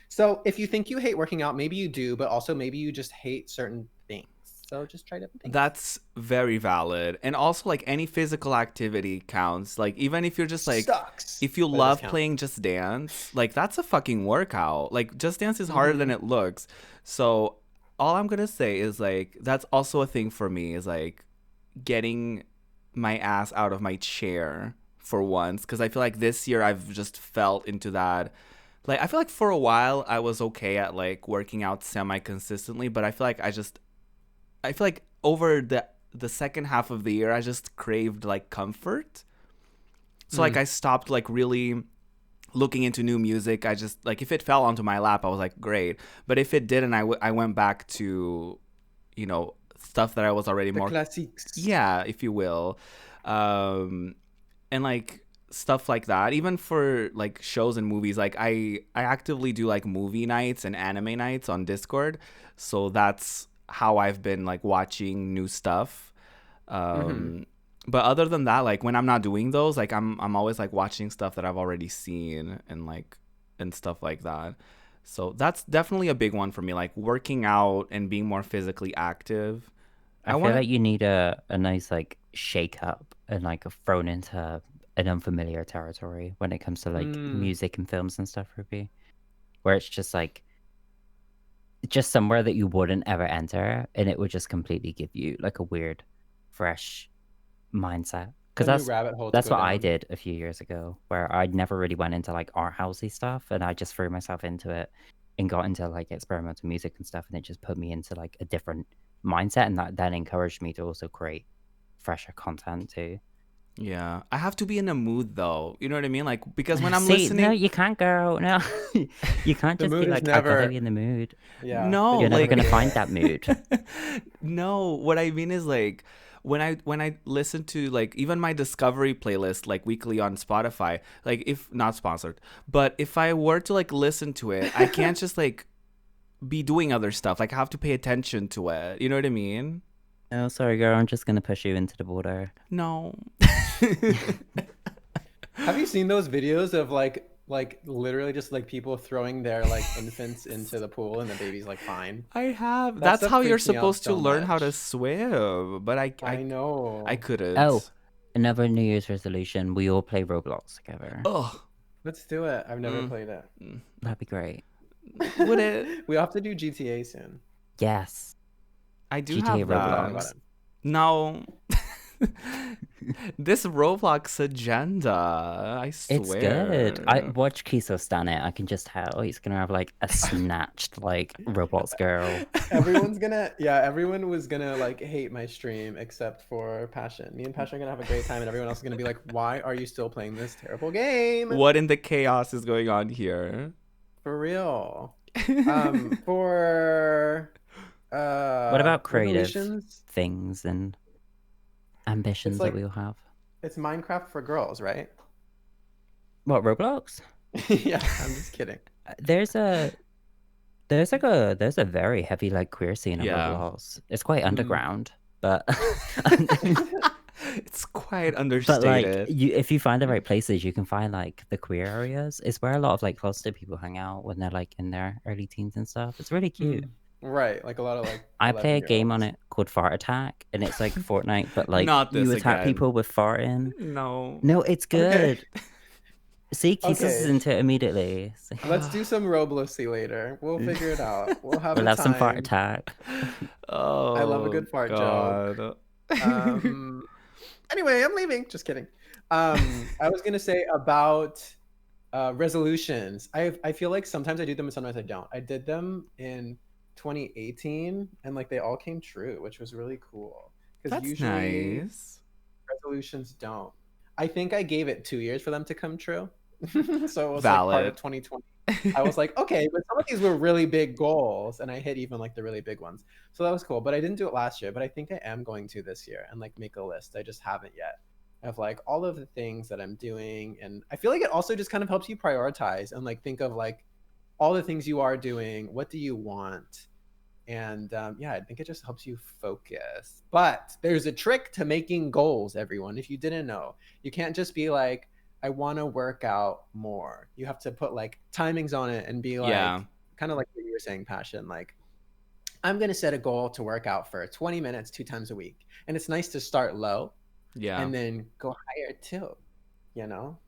So if you think you hate working out, maybe you do, but also maybe you just hate certain things. So just try different things. That's very valid. And also, like, any physical activity counts. Like, even if you're just like, Sucks, if you but it love does count. playing Just Dance, like, that's a fucking workout. Like, Just Dance is harder than it looks. So all I'm gonna say is, like, that's also a thing for me, is like getting my ass out of my chair for once, because I feel like this year I've just felt into that. Like, I feel like for a while I was okay at like working out semi consistently, but I feel like over the second half of the year I just craved like comfort. So like I stopped like really looking into new music. I just like, if it fell onto my lap I was like great, but if it didn't, I went back to, you know, stuff that I was already more classics. Yeah, if you will. And like stuff like that, even for like shows and movies, like I actively do like movie nights and anime nights on Discord, so that's how I've been like watching new stuff. But other than that, like when I'm not doing those, like I'm always like watching stuff that I've already seen and like and stuff like that. So that's definitely a big one for me, like working out and being more physically active. I feel like you need a nice like shake up and like thrown into an unfamiliar territory when it comes to like music and films and stuff, Ruby, where it's just like just somewhere that you wouldn't ever enter, and it would just completely give you like a weird, fresh mindset. Because that's what I did a few years ago, where I never really went into like art housey stuff, and I just threw myself into it and got into like experimental music and stuff, and it just put me into like a different mindset, and that then encouraged me to also create fresher content too. Yeah, I have to be in a mood though. You know what I mean? Like, because when I'm listening, no, you can't go. No, you can't just be like, I gotta be in the mood. Yeah, no, you're never like gonna find that mood. No, what I mean is like when I listen to like even my discovery playlist like weekly on Spotify, like if not sponsored, but if I were to like listen to it, I can't just like be doing other stuff. Like I have to pay attention to it. You know what I mean? Oh, sorry, girl. I'm just gonna push you into the border. No. Have you seen those videos of like literally just like people throwing their like infants into the pool and the baby's like fine? I have. That's how you're supposed to learn how to swim. But I know. I couldn't. Oh, another New Year's resolution. We all play Roblox together. Oh, let's do it. I've never played it. That'd be great. Would it? We have to do GTA soon. Yes. I do GTA have Roblox. that. No. This Roblox agenda, I swear. It's good. I watch Kisos stan it. I can just tell he's gonna have like a snatched like Roblox girl. Everyone was gonna like hate my stream except for Passion. Me and Passion are gonna have a great time, and everyone else is gonna be like, why are you still playing this terrible game? What in the chaos is going on here? For real. For what about creative things and ambitions that we all have? It's Minecraft for girls, right? What, Roblox? Yeah, I'm just kidding. There's a very heavy like queer scene of Roblox. It's quite underground, but it's quite understated. But like, if you find the right places, you can find like the queer areas. It's where a lot of like closeted people hang out when they're like in their early teens and stuff. It's really cute. Right, like a lot of like. I play a game on it called Fart Attack, and it's like Fortnite, but like you attack people with farting. No, it's good. Okay. See, Kisos is into it immediately. Let's do some Robloxy later. We'll figure it out. We'll have some Fart Attack. Oh, I love a good fart joke. Anyway, I'm leaving. Just kidding. I was gonna say about resolutions. I feel like sometimes I do them and sometimes I don't. I did them in 2018 and like they all came true, which was really cool. That's usually nice. Resolutions don't. I think I gave it 2 years for them to come true. So it was valid. Like part of 2020. I was like, okay, but some of these were really big goals and I hit even like the really big ones. So that was cool. But I didn't do it last year, but I think I am going to this year and like make a list. I just haven't yet. of like all of the things that I'm doing. And I feel like it also just kind of helps you prioritize and like think of like all the things you are doing. What do you want? And yeah, I think it just helps you focus. But there's a trick to making goals, everyone. If you didn't know, you can't just be like, I want to work out more. You have to put like timings on it and be Yeah. like, kind of like what you were saying, Passion, like, I'm going to set a goal to work out for 20 minutes 2 times a week. And it's nice to start low Yeah. and then go higher too, you know?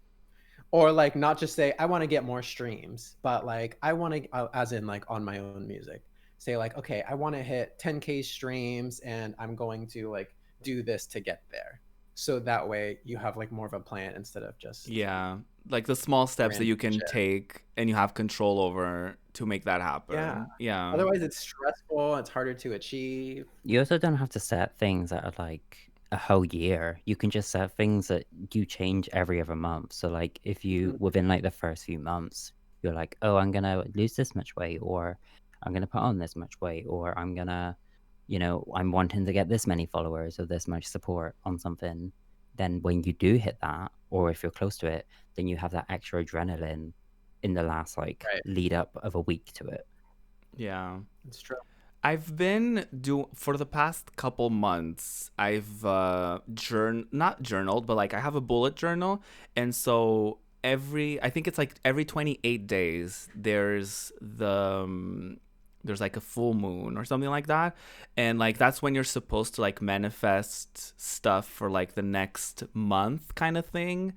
Or like not just say, I want to get more streams, but like I want to, as in like on my own music, say like, okay, I want to hit 10K streams and I'm going to like do this to get there. So that way you have like more of a plan instead of just Yeah. Like the small steps that random you can shit. take and you have control over to make that Yeah. happen. Yeah. Otherwise it's stressful. It's harder to achieve. You also don't have to set things that are like a whole year. You can just set things that you change every other month. So like if you within like the first few months, you're like, oh, I'm gonna lose this much weight, or I'm gonna put on this much weight, or I'm gonna, I'm wanting to get this many followers or this much support on something. Then when you do hit that, or if you're close to it, then you have that extra adrenaline in the last like Right. lead up of a week to it. Yeah. It's true. I've been for the past couple months. I've not journaled, but like I have a bullet journal, and so I think it's like every 28 days there's like a full moon or something like that, and like that's when you're supposed to like manifest stuff for like the next month kind of thing,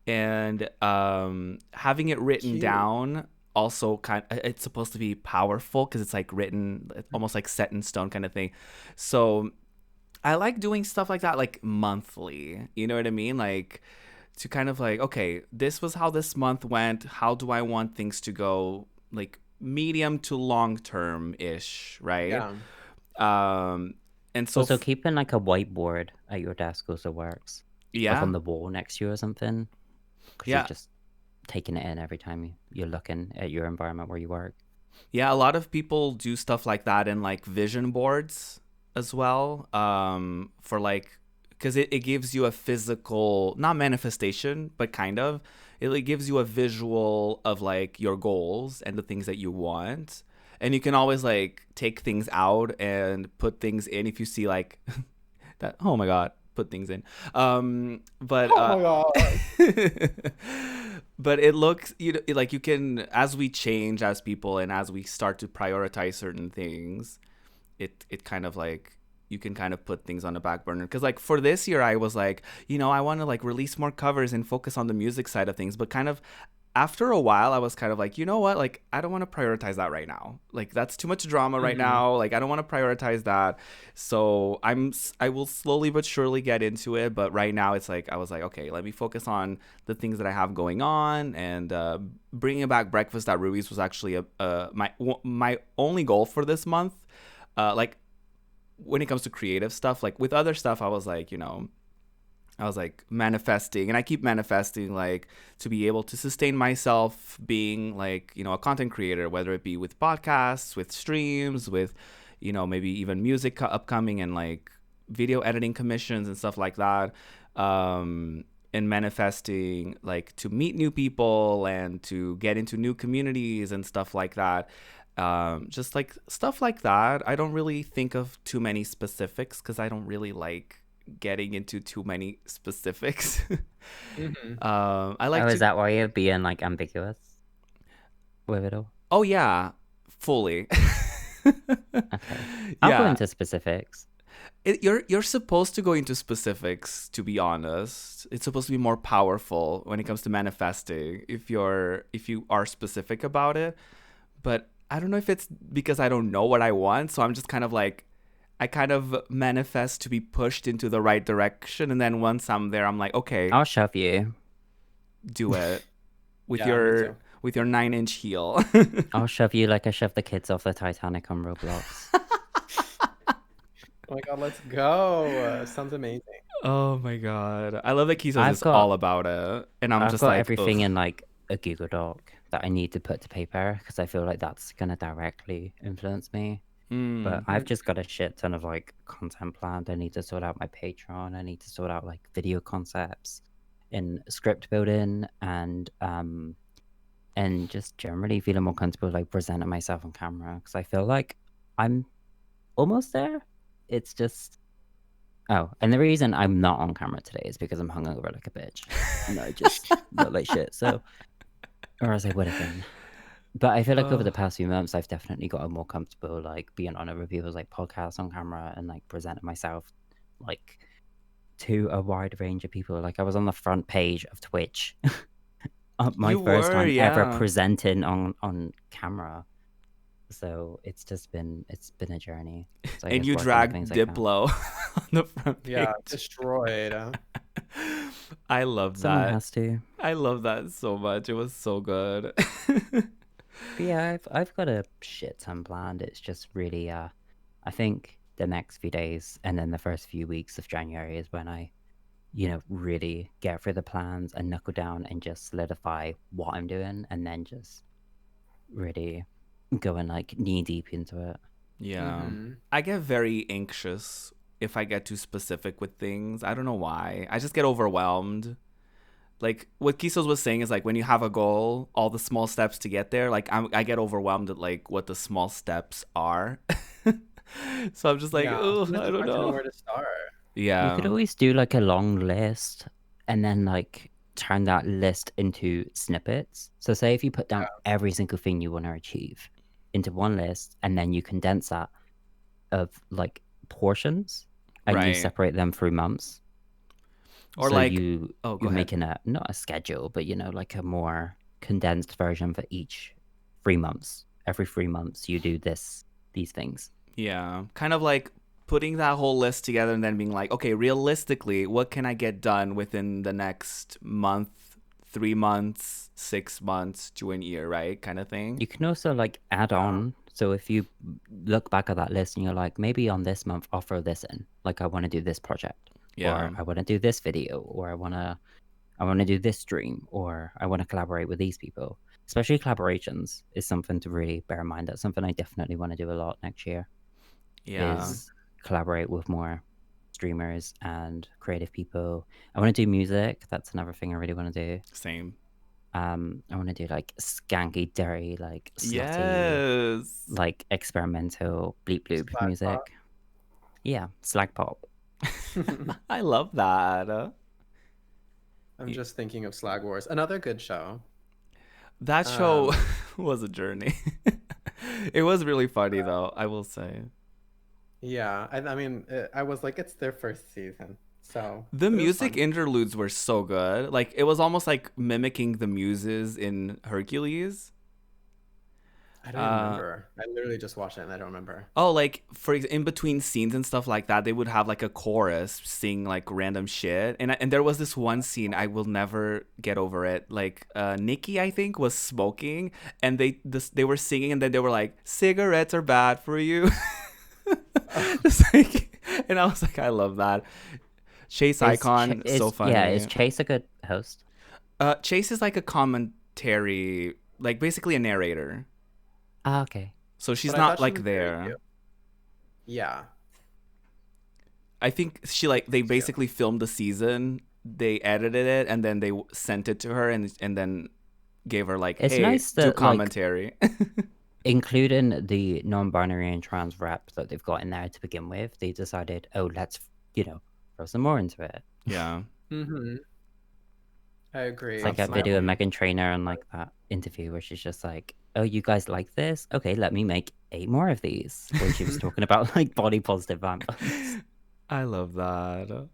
and having it written Cute. down also it's supposed to be powerful because it's like written almost like set in stone kind of thing. So I like doing stuff like that like monthly, you know what I mean, like to kind of like, okay, this was how this month went, how do I want things to go, like medium to long term ish, right? And so Also, keeping like a whiteboard at your desk also works. Yeah. Like on the wall next to you or something. Because Yeah. you're just taking it in every time you're looking at your environment where you work. Yeah, a lot of people do stuff like that in like vision boards as well. For like, because it gives you a physical, not manifestation, but kind of, it like gives you a visual of like your goals and the things that you want. And you can always like take things out and put things in if you see like that. Oh my God, put things in. But Oh my God. but it looks, like you can, as we change as people and as we start to prioritize certain things, it kind of like, you can kind of put things on the back burner. Because like for this year, I was like, I want to like release more covers and focus on the music side of things. But kind of after a while, I was kind of like, you know what? Like, I don't want to prioritize that right now. Like, that's too much drama right now. Like, I don't want to prioritize that. So I will slowly but surely get into it. But right now, it's like, I was like, okay, let me focus on the things that I have going on. And bringing back Breakfast at Ruby's was actually my only goal for this month. Like, when it comes to creative stuff, like with other stuff, I was like, I was like manifesting, and I keep manifesting like to be able to sustain myself being like, a content creator, whether it be with podcasts, with streams, with, maybe even music upcoming and like video editing commissions and stuff like that. And manifesting like to meet new people and to get into new communities and stuff like that. Just like stuff like that. I don't really think of too many specifics because I don't really like getting into too many specifics. I like. Is that why you're being like ambiguous with it all? Oh yeah, fully. Okay, I'll go into specifics. You're supposed to go into specifics. To be honest, it's supposed to be more powerful when it comes to manifesting if you are specific about it. But I don't know if it's because I don't know what I want, so I'm just kind of like, I kind of manifest to be pushed into the right direction, and then once I'm there, I'm like, okay, I'll shove you. Do it with Yeah, your 9-inch heel. I'll shove you like I shoved the kids off the Titanic on Roblox. Oh my God, let's go. Sounds amazing. Oh my God, I love that Kisos is all about it, and I've just got like everything in like a Google Doc that I need to put to paper because I feel like that's gonna directly influence me. But I've just got a shit ton of like content planned. I need to sort out my Patreon. I need to sort out like video concepts and script building and just generally feeling more comfortable like presenting myself on camera because I feel like I'm almost there. It's just and the reason I'm not on camera today is because I'm hungover like a bitch and I just look like shit. So, or as I would have been. But I feel like over the past few months, I've definitely gotten more comfortable, like being on other people's like podcasts on camera and like presenting myself like to a wide range of people. Like I was on the front page of Twitch, my You first were, time ever yeah. presenting on camera. So it's been a journey. So I And guess you work on the dragged things I can. Diplo on the front page. Yeah, destroyed. I love Someone that. has to. I love that so much. It was so good. But yeah, I've got a shit ton planned. It's just really I think the next few days and then the first few weeks of January is when I, really get through the plans and knuckle down and just solidify what I'm doing and then just really going like knee deep into it. Yeah. I get very anxious if I get too specific with things. I don't know why. I just get overwhelmed. Like what Kisos was saying is like when you have a goal, all the small steps to get there, like I get overwhelmed at like what the small steps are. So I'm just like, oh, I don't know where to start. Yeah. You could always do like a long list and then like turn that list into snippets. So say if you put down every single thing you want to achieve into one list and then you condense that of like portions and you Right. separate them through months. Or so like, you're ahead. making not a schedule, but like a more condensed version for each 3 months. Every 3 months you do these things. Yeah. Kind of like putting that whole list together and then being like, okay, realistically, what can I get done within the next month, 3 months, 6 months to a year, right? Kind of thing. You can also like add on. So if you look back at that list and you're like, maybe on this month I'll throw this in. Like I want to do this project. Yeah. Or I want to do this video. Or I want to do this stream. Or I want to collaborate with these people. Especially collaborations is something to really bear in mind. That's something I definitely want to do a lot next year. Yeah. Is collaborate with more streamers and creative people. I want to do music. That's another thing I really want to do. Same. I want to do like skanky, dirty, like slutty, like experimental bleep bloop Slag music. pop. Yeah, slag pop. I love that. I'm just thinking of Slag Wars, another good show. That show was a journey. It was really funny though, I will say. Yeah, I mean, I was like, it's their first season, so the music interludes were so good. Like it was almost like mimicking the muses in Hercules. I don't even remember. I literally just watched it and I don't remember. Oh, like for in between scenes and stuff like that, they would have like a chorus sing like random shit. And there was this one scene I will never get over it. Like Nikki, I think, was smoking, and they were singing, and then they were like, "Cigarettes are bad for you." Just like, and I was like, I love that. Chase Icon, so funny. Yeah, is Chase a good host? Chase is like a commentary, like basically a narrator. Ah, okay. So she's not like there. Yeah. I think they basically filmed the season, they edited it, and then they sent it to her, and then gave her like, it's hey, nice do that, commentary. Like, including the non-binary and trans rep that they've got in there to begin with, they decided, let's throw some more into it. Yeah. I agree. It's like that video of Meghan Trainor and like that interview where she's just like, oh, you guys like this? Okay, let me make 8 more of these. When she was talking about like body positive vampires. I love that.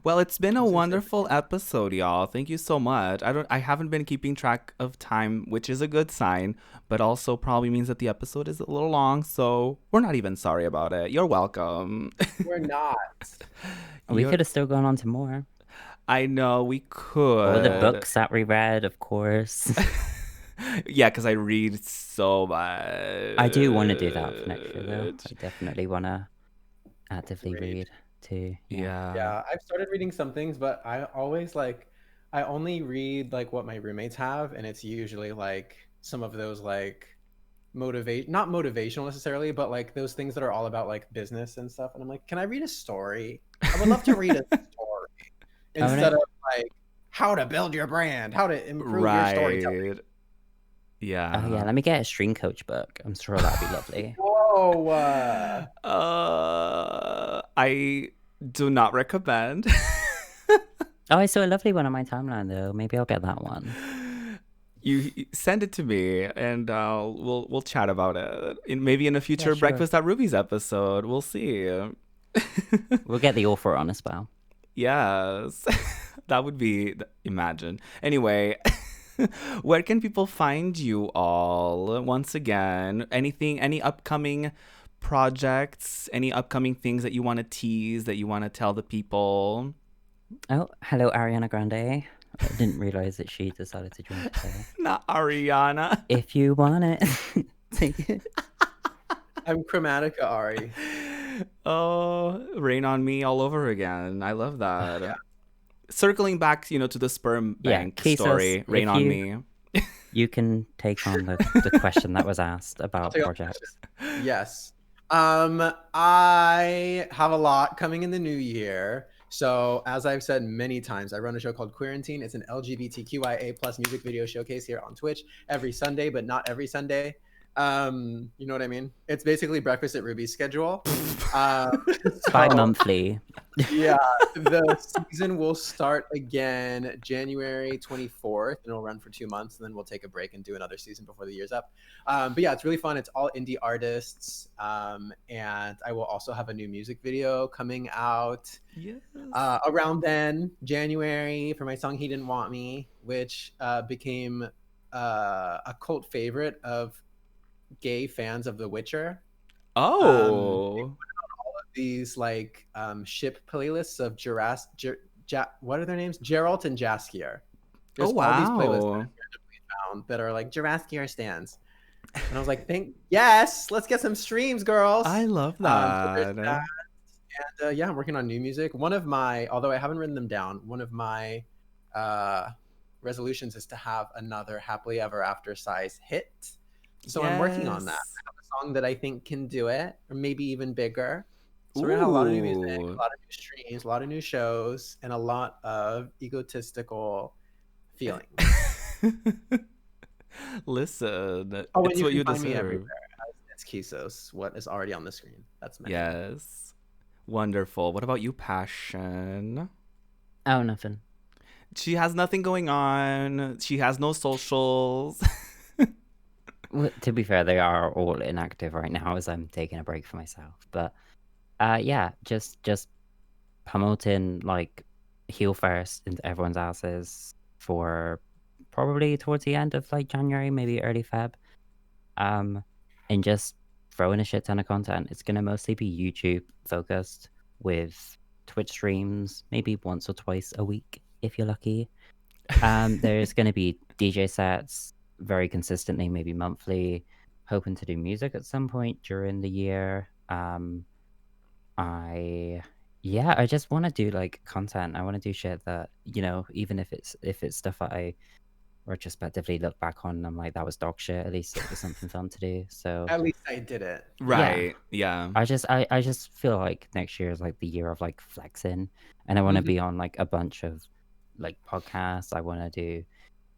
Well, it's been a wonderful episode, y'all. Thank you so much. I haven't been keeping track of time, which is a good sign, but also probably means that the episode is a little long, so we're not even sorry about it. You're welcome. We're not. We could have still gone on to more. I know we could. Or the books that we read, of course. Yeah, because I read so much. I do want to do that for next year, though. I definitely want to actively read too. Yeah, I've started reading some things, but I always I only read like what my roommates have, and it's usually like some of those like not motivational necessarily, but like those things that are all about like business and stuff. And I'm like, can I read a story? I would love to read a story instead of like how to build your brand, how to improve your storytelling. Yeah. Oh yeah, let me get a Stream Coach book. I'm sure that'd be lovely. Whoa. I do not recommend. Oh, I saw a lovely one on my timeline though. Maybe I'll get that one. You send it to me, and we'll chat about it. Maybe in a future sure. Breakfast at Ruby's episode. We'll see. We'll get the author on as well. Yes, that would be imagine. Anyway, where can people find you all? Once again, any upcoming projects, any upcoming things that you want to tease, that you want to tell the people? Oh, hello, Ariana Grande. I didn't realize that she decided to join today. Not Ariana. If you want it, take it. I'm Chromatica Ari. Oh, rain on me all over again. I love that. Yeah. Circling back, to the sperm bank Kisos, story, rain on me. You can take on the question that was asked about projects. Yes. I have a lot coming in the new year. So as I've said many times, I run a show called Quarantine. It's an LGBTQIA+ music video showcase here on Twitch every Sunday, but not every Sunday. You know what I mean? It's basically Breakfast at Ruby's schedule. Bi-monthly. Yeah, the season will start again January 24th, and it'll run for 2 months, and then we'll take a break and do another season before the year's up. But yeah, it's really fun. It's all indie artists, and I will also have a new music video coming out around then, January, for my song "He Didn't Want Me," which became a cult favorite of gay fans of The Witcher. These like ship playlists of what are their names? Geralt and Jaskier. There's all these playlists that I randomly found that are like Juraskier stands. And I was like, yes, let's get some streams, girls. I love that. And yeah, I'm working on new music. Although I haven't written them down, one of my resolutions is to have another Happily Ever After size hit. So I'm working on that. I have a song that I think can do it, or maybe even bigger. So we're gonna have a lot of new music, a lot of new streams, a lot of new shows, and a lot of egotistical feelings. Listen, it's what you deserve. Me everywhere. It's Kisos, what is already on the screen. That's my Yes. Wonderful. What about you, Passion? Oh, nothing. She has nothing going on. She has no socials. Well, to be fair, they are all inactive right now as I'm taking a break for myself. But yeah, just promoting like heel first into everyone's asses for probably towards the end of like January, maybe early Feb. And just throwing a shit ton of content. It's gonna mostly be YouTube focused with Twitch streams, maybe once or twice a week if you're lucky. There's gonna be DJ sets very consistently, maybe monthly. Hoping to do music at some point during the year. I just want to do like content. I want to do shit that, even if it's stuff that I retrospectively look back on and I'm like, that was dog shit, at least it was something fun to do. So at least I did it. Right. Yeah. I just feel like next year is like the year of like flexing, and I want to be on like a bunch of like podcasts. I want to do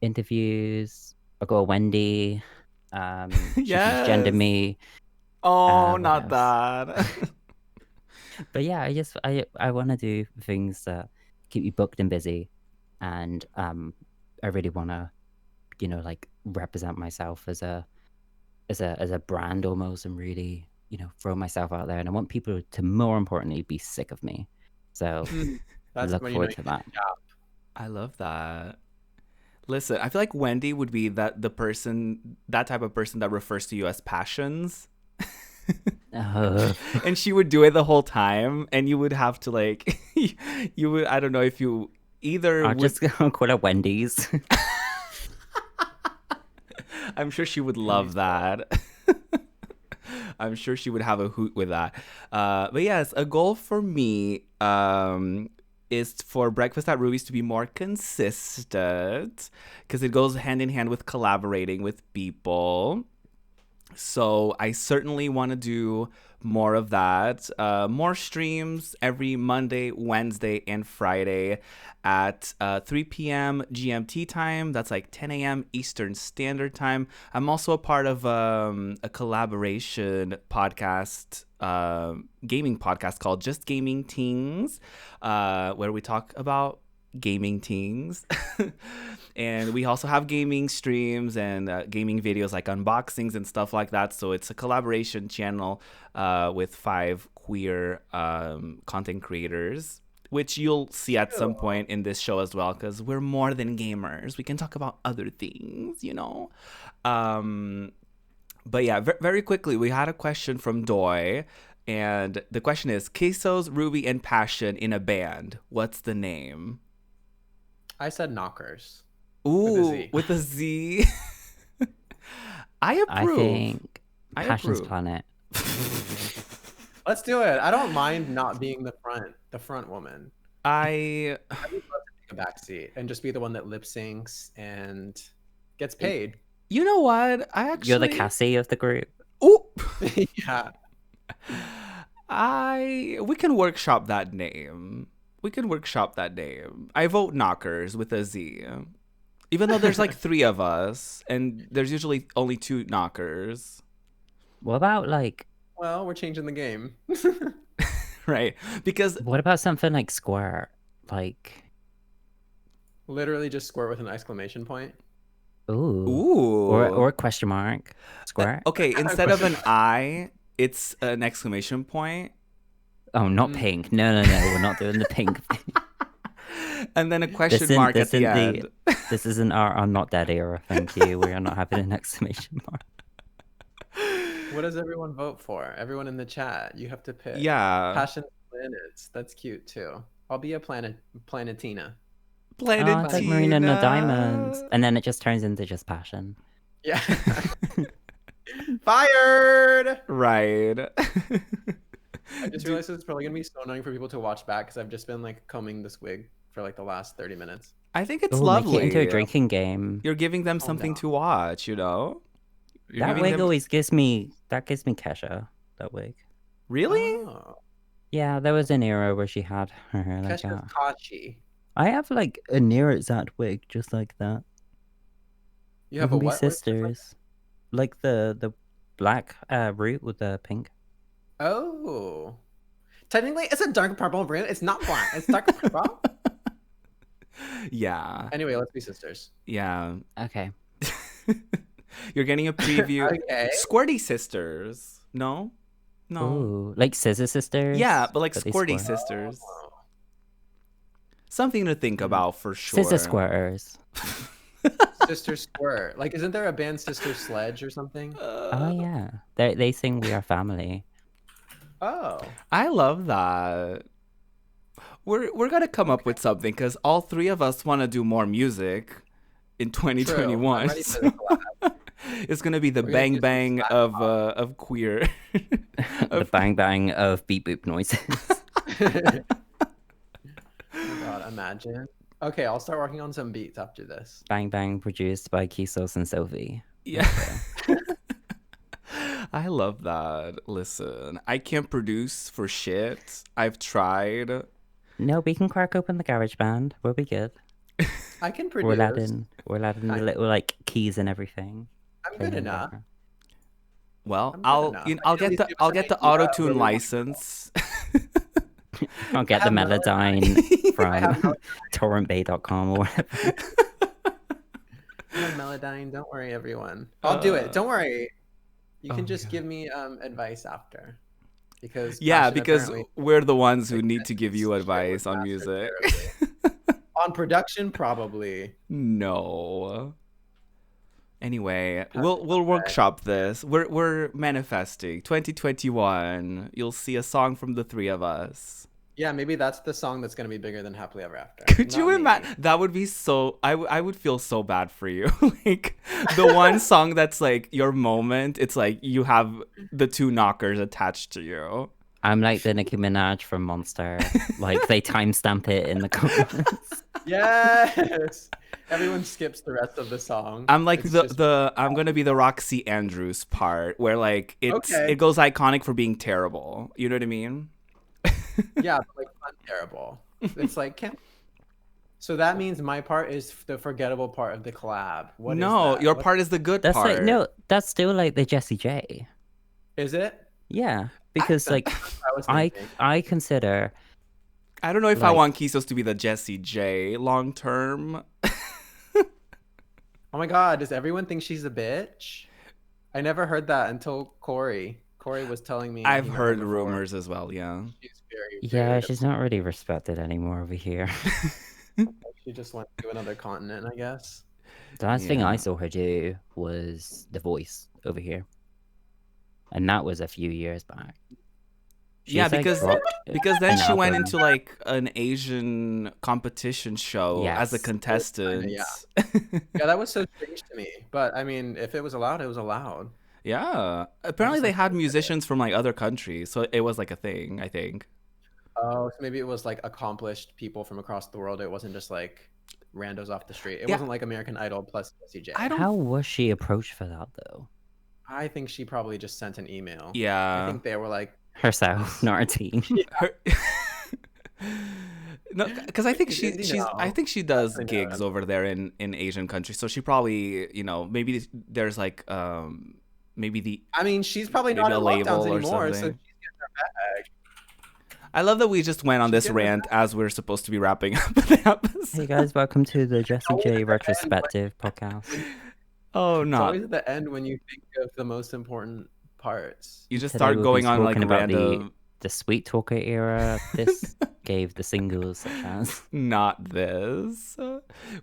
interviews. I got a Wendy. Yes. Gender me. Oh, not that. But yeah, I want to do things that keep you booked and busy, and I really want to, like represent myself as a brand almost, and really, throw myself out there. And I want people to, more importantly, be sick of me. So I look forward to that. I love that. Listen, I feel like Wendy would be that type of person that refers to you as passions. And she would do it the whole time, and you would have to like, I don't know if you either I'll just call her Wendy's. I'm sure she would love that. I'm sure she would have a hoot with that. But yes, a goal for me is for Breakfast at Ruby's to be more consistent, because it goes hand in hand with collaborating with people. So I certainly want to do more of that. More streams every Monday, Wednesday, and Friday at 3 p.m. GMT time. That's like 10 a.m. Eastern Standard Time. I'm also a part of a collaboration podcast, gaming podcast called Just Gaming Teens, where we talk about gaming teens. And we also have gaming streams and gaming videos like unboxings and stuff like that. So it's a collaboration channel with 5 queer content creators, which you'll see at some point in this show as well, because we're more than gamers. We can talk about other things, you know. But yeah, very quickly, we had a question from Doi. And the question is, Kisos, Ruby, and Passion in a band. What's the name? I said Knockers. Ooh, with a Z. I approve. I think Passion's Planet. Let's do it. I don't mind not being the front woman. I would love to take a backseat and just be the one that lip syncs and gets paid. You know what? You're the Cassie of the group. Ooh. Yeah. We can workshop that name. I vote Knockers with a Z. Even though there's like 3 of us, and there's usually only 2 Knockers. What about Well, we're changing the game. Right. Because what about something like Square? Literally just squirt with an exclamation point. Ooh. Or a question mark. Square. Okay, instead of an I, it's an exclamation point. Oh, not pink. No. We're not doing the pink. And then a question mark at the end. This isn't our I'm not dead era, thank you. We are not having an exclamation mark. What does everyone vote for? Everyone in the chat, you have to pick. Yeah. Passion planets. That's cute too. I'll be a planetina. Planetina. It's like Marina and the Diamonds. And then it just turns into just Passion. Yeah. Fired! Right. I just realized it's probably going to be so annoying for people to watch back because I've just been combing this wig for the last 30 minutes. I think it's lovely. Make it into a drinking game. You're giving them something to watch, you know? That wig always gives me Kesha, that wig. Really? Oh. Yeah, there was an era where she had her hair like Kesha's that. Kachi. I have a near exact wig just like that. You have a what? Sisters. Like the black root with the pink. Oh. Technically, it's a dark purple root. It's not black. It's dark purple. Yeah. Anyway, let's be sisters. Yeah. Okay. You're getting a preview. Okay. Squirty sisters. No? Ooh, like Scissor Sisters? Yeah, but Squirty sisters. Oh. Something to think about for sure. Scissor Squirters. Sister Squirt. Isn't there a band Sister Sledge or something? Oh, yeah. They sing We Are Family. Oh. I love that. We're going to come up with something because all 3 of us want to do more music in 2021. It's going to be the bang bang of queer. The bang bang of beep boop noises. Oh God, imagine. Okay, I'll start working on some beats after this. Bang bang produced by Kisos and Sophie. Yeah. I love that. Listen, I can't produce for shit. I've tried. No, we can crack open the GarageBand. We'll be good. I can produce. We're adding the little keys and everything. I'm good enough. Well, I'll get the auto-tune license. I'll get the Melodyne from torrentbay.com or whatever. Melodyne, don't worry, everyone. I'll do it. Don't worry. You can just give me advice after. Because we're the ones who need to give you advice on music. On production, probably. No. Anyway, we'll workshop this. We're manifesting 2021. You'll see a song from the 3 of us. Yeah, maybe that's the song that's going to be bigger than Happily Ever After. Could you imagine? That would be so... I would feel so bad for you. The one song that's your moment, it's you have the 2 knockers attached to you. I'm like the Nicki Minaj from Monster. Like they timestamp it in the comments. Yes. Everyone skips the rest of the song. I'm like It's just I'm gonna be the Roxy Andrews part where like okay. it goes iconic for being terrible. You know what I mean? Yeah, but like fun terrible. It's like so that means my part is the forgettable part of the collab. What is No, that? your part is the good That's part. like no, that's still like the Jessie J. Is it? Yeah, because like I consider. I don't know if I like- want Kisos to be the Jessie J long term. Oh my god, does everyone think she's a bitch? I never heard that until Corey. Corey was telling me. I've he met heard her before. rumors as well, yeah. She's very Yeah, rude. she's not really respected anymore over here. She just went to another continent, I guess. The last thing I Yeah. saw her do was The Voice over here, and that was a few years back. Yeah, She's, like, because dropped then an she went album. into like an Asian competition show as a Yes. contestant. Yeah, that was so strange to me. But I mean, if it was allowed, it was allowed. Yeah. Apparently they had musicians from like other countries, so it was like a thing, I think. Oh, so maybe it was like accomplished people from across the world. It wasn't just like randos off the street. It Yeah. wasn't like American Idol plus Jessie J. How was she approached for that though? I think she probably just sent an email. Yeah. I think they were like Herself, not her team. No, because I think I think she does I know. gigs over there in Asian countries, so she probably, you know, maybe there's like maybe the I mean, she's probably maybe not a in label lockdowns or anymore, so she's something. getting her bag. I love that we just went on this getting her rant as we're supposed to be wrapping up the episode. Hey guys, welcome to the Jessie J retrospective podcast. Oh, It's no. always at the end when you think of the most important parts. You just Today start we'll going be on like talking about random the Sweet Talker era. This gave the singles such as not this.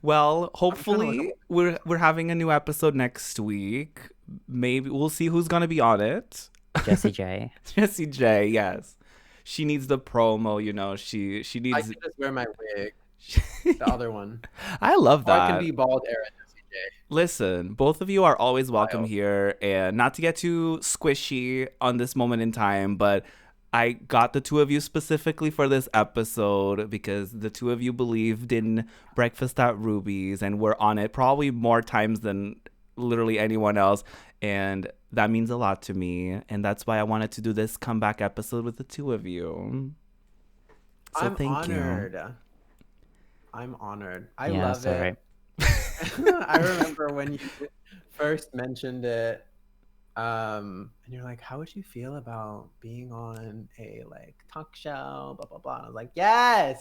Well, hopefully we're having a new episode next week. Maybe we'll see who's gonna be on it. Jessie J. Jessie J, yes. She needs the promo, you know. She I needs. can just wear my wig. The other one. I love Or I that. can be bald era Jessie J. Listen, both of you are always welcome Wild. here, and not to get too squishy on this moment in time, but I got the two of you specifically for this episode because the two of you believed in Breakfast at Ruby's and were on it probably more times than literally anyone else, and that means a lot to me, and that's why I wanted to do this comeback episode with the two of you. So I'm thank honored. you. I'm honored. I Yeah, love that's it. alright. I remember when you first mentioned it, and you're like, "How would you feel about being on a like talk show?" Blah blah blah. And I was like, "Yes."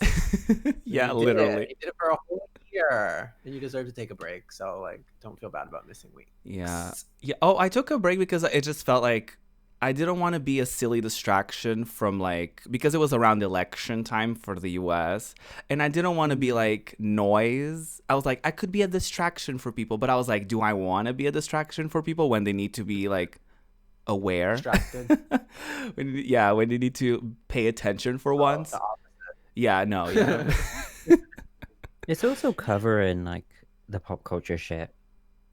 Yeah, You did it. literally. You did it for a whole year, and you deserve to take a break. So like, don't feel bad about missing weeks. Yeah. Yeah. Oh, I took a break because it just felt like I didn't want to be a silly distraction from like, because it was around election time for the US, and I didn't want to be like noise. I was like, I could be a distraction for people, but I was like, do I want to be a distraction for people when they need to be like aware? Distracted. when they need to pay attention for once. The Yeah, no, yeah. It's also covering like the pop culture shit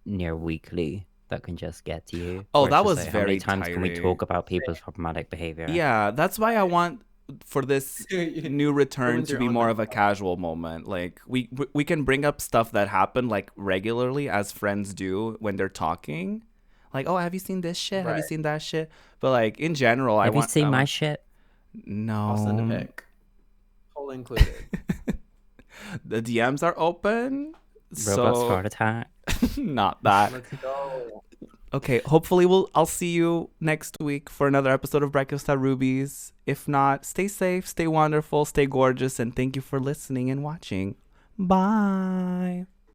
near weekly that can just get to you. Oh, Where it's that just was like, how many very times can we tiring. talk about people's problematic behavior? Yeah, that's why I want for this new return Ruins to your be own more of a mental casual moment. Like we can bring up stuff that happened like regularly as friends do when they're talking. Like, oh, have you seen this shit? Have you Right. seen that shit? But like in general, Have you seen my shit? No. I'll send a pic. Whole included. The DMs are open. Roblox heart attack. Not that. Let's go. Okay, hopefully I'll see you next week for another episode of Breakfast at Ruby's. If not, stay safe, stay wonderful, stay gorgeous, and thank you for listening and watching. Bye.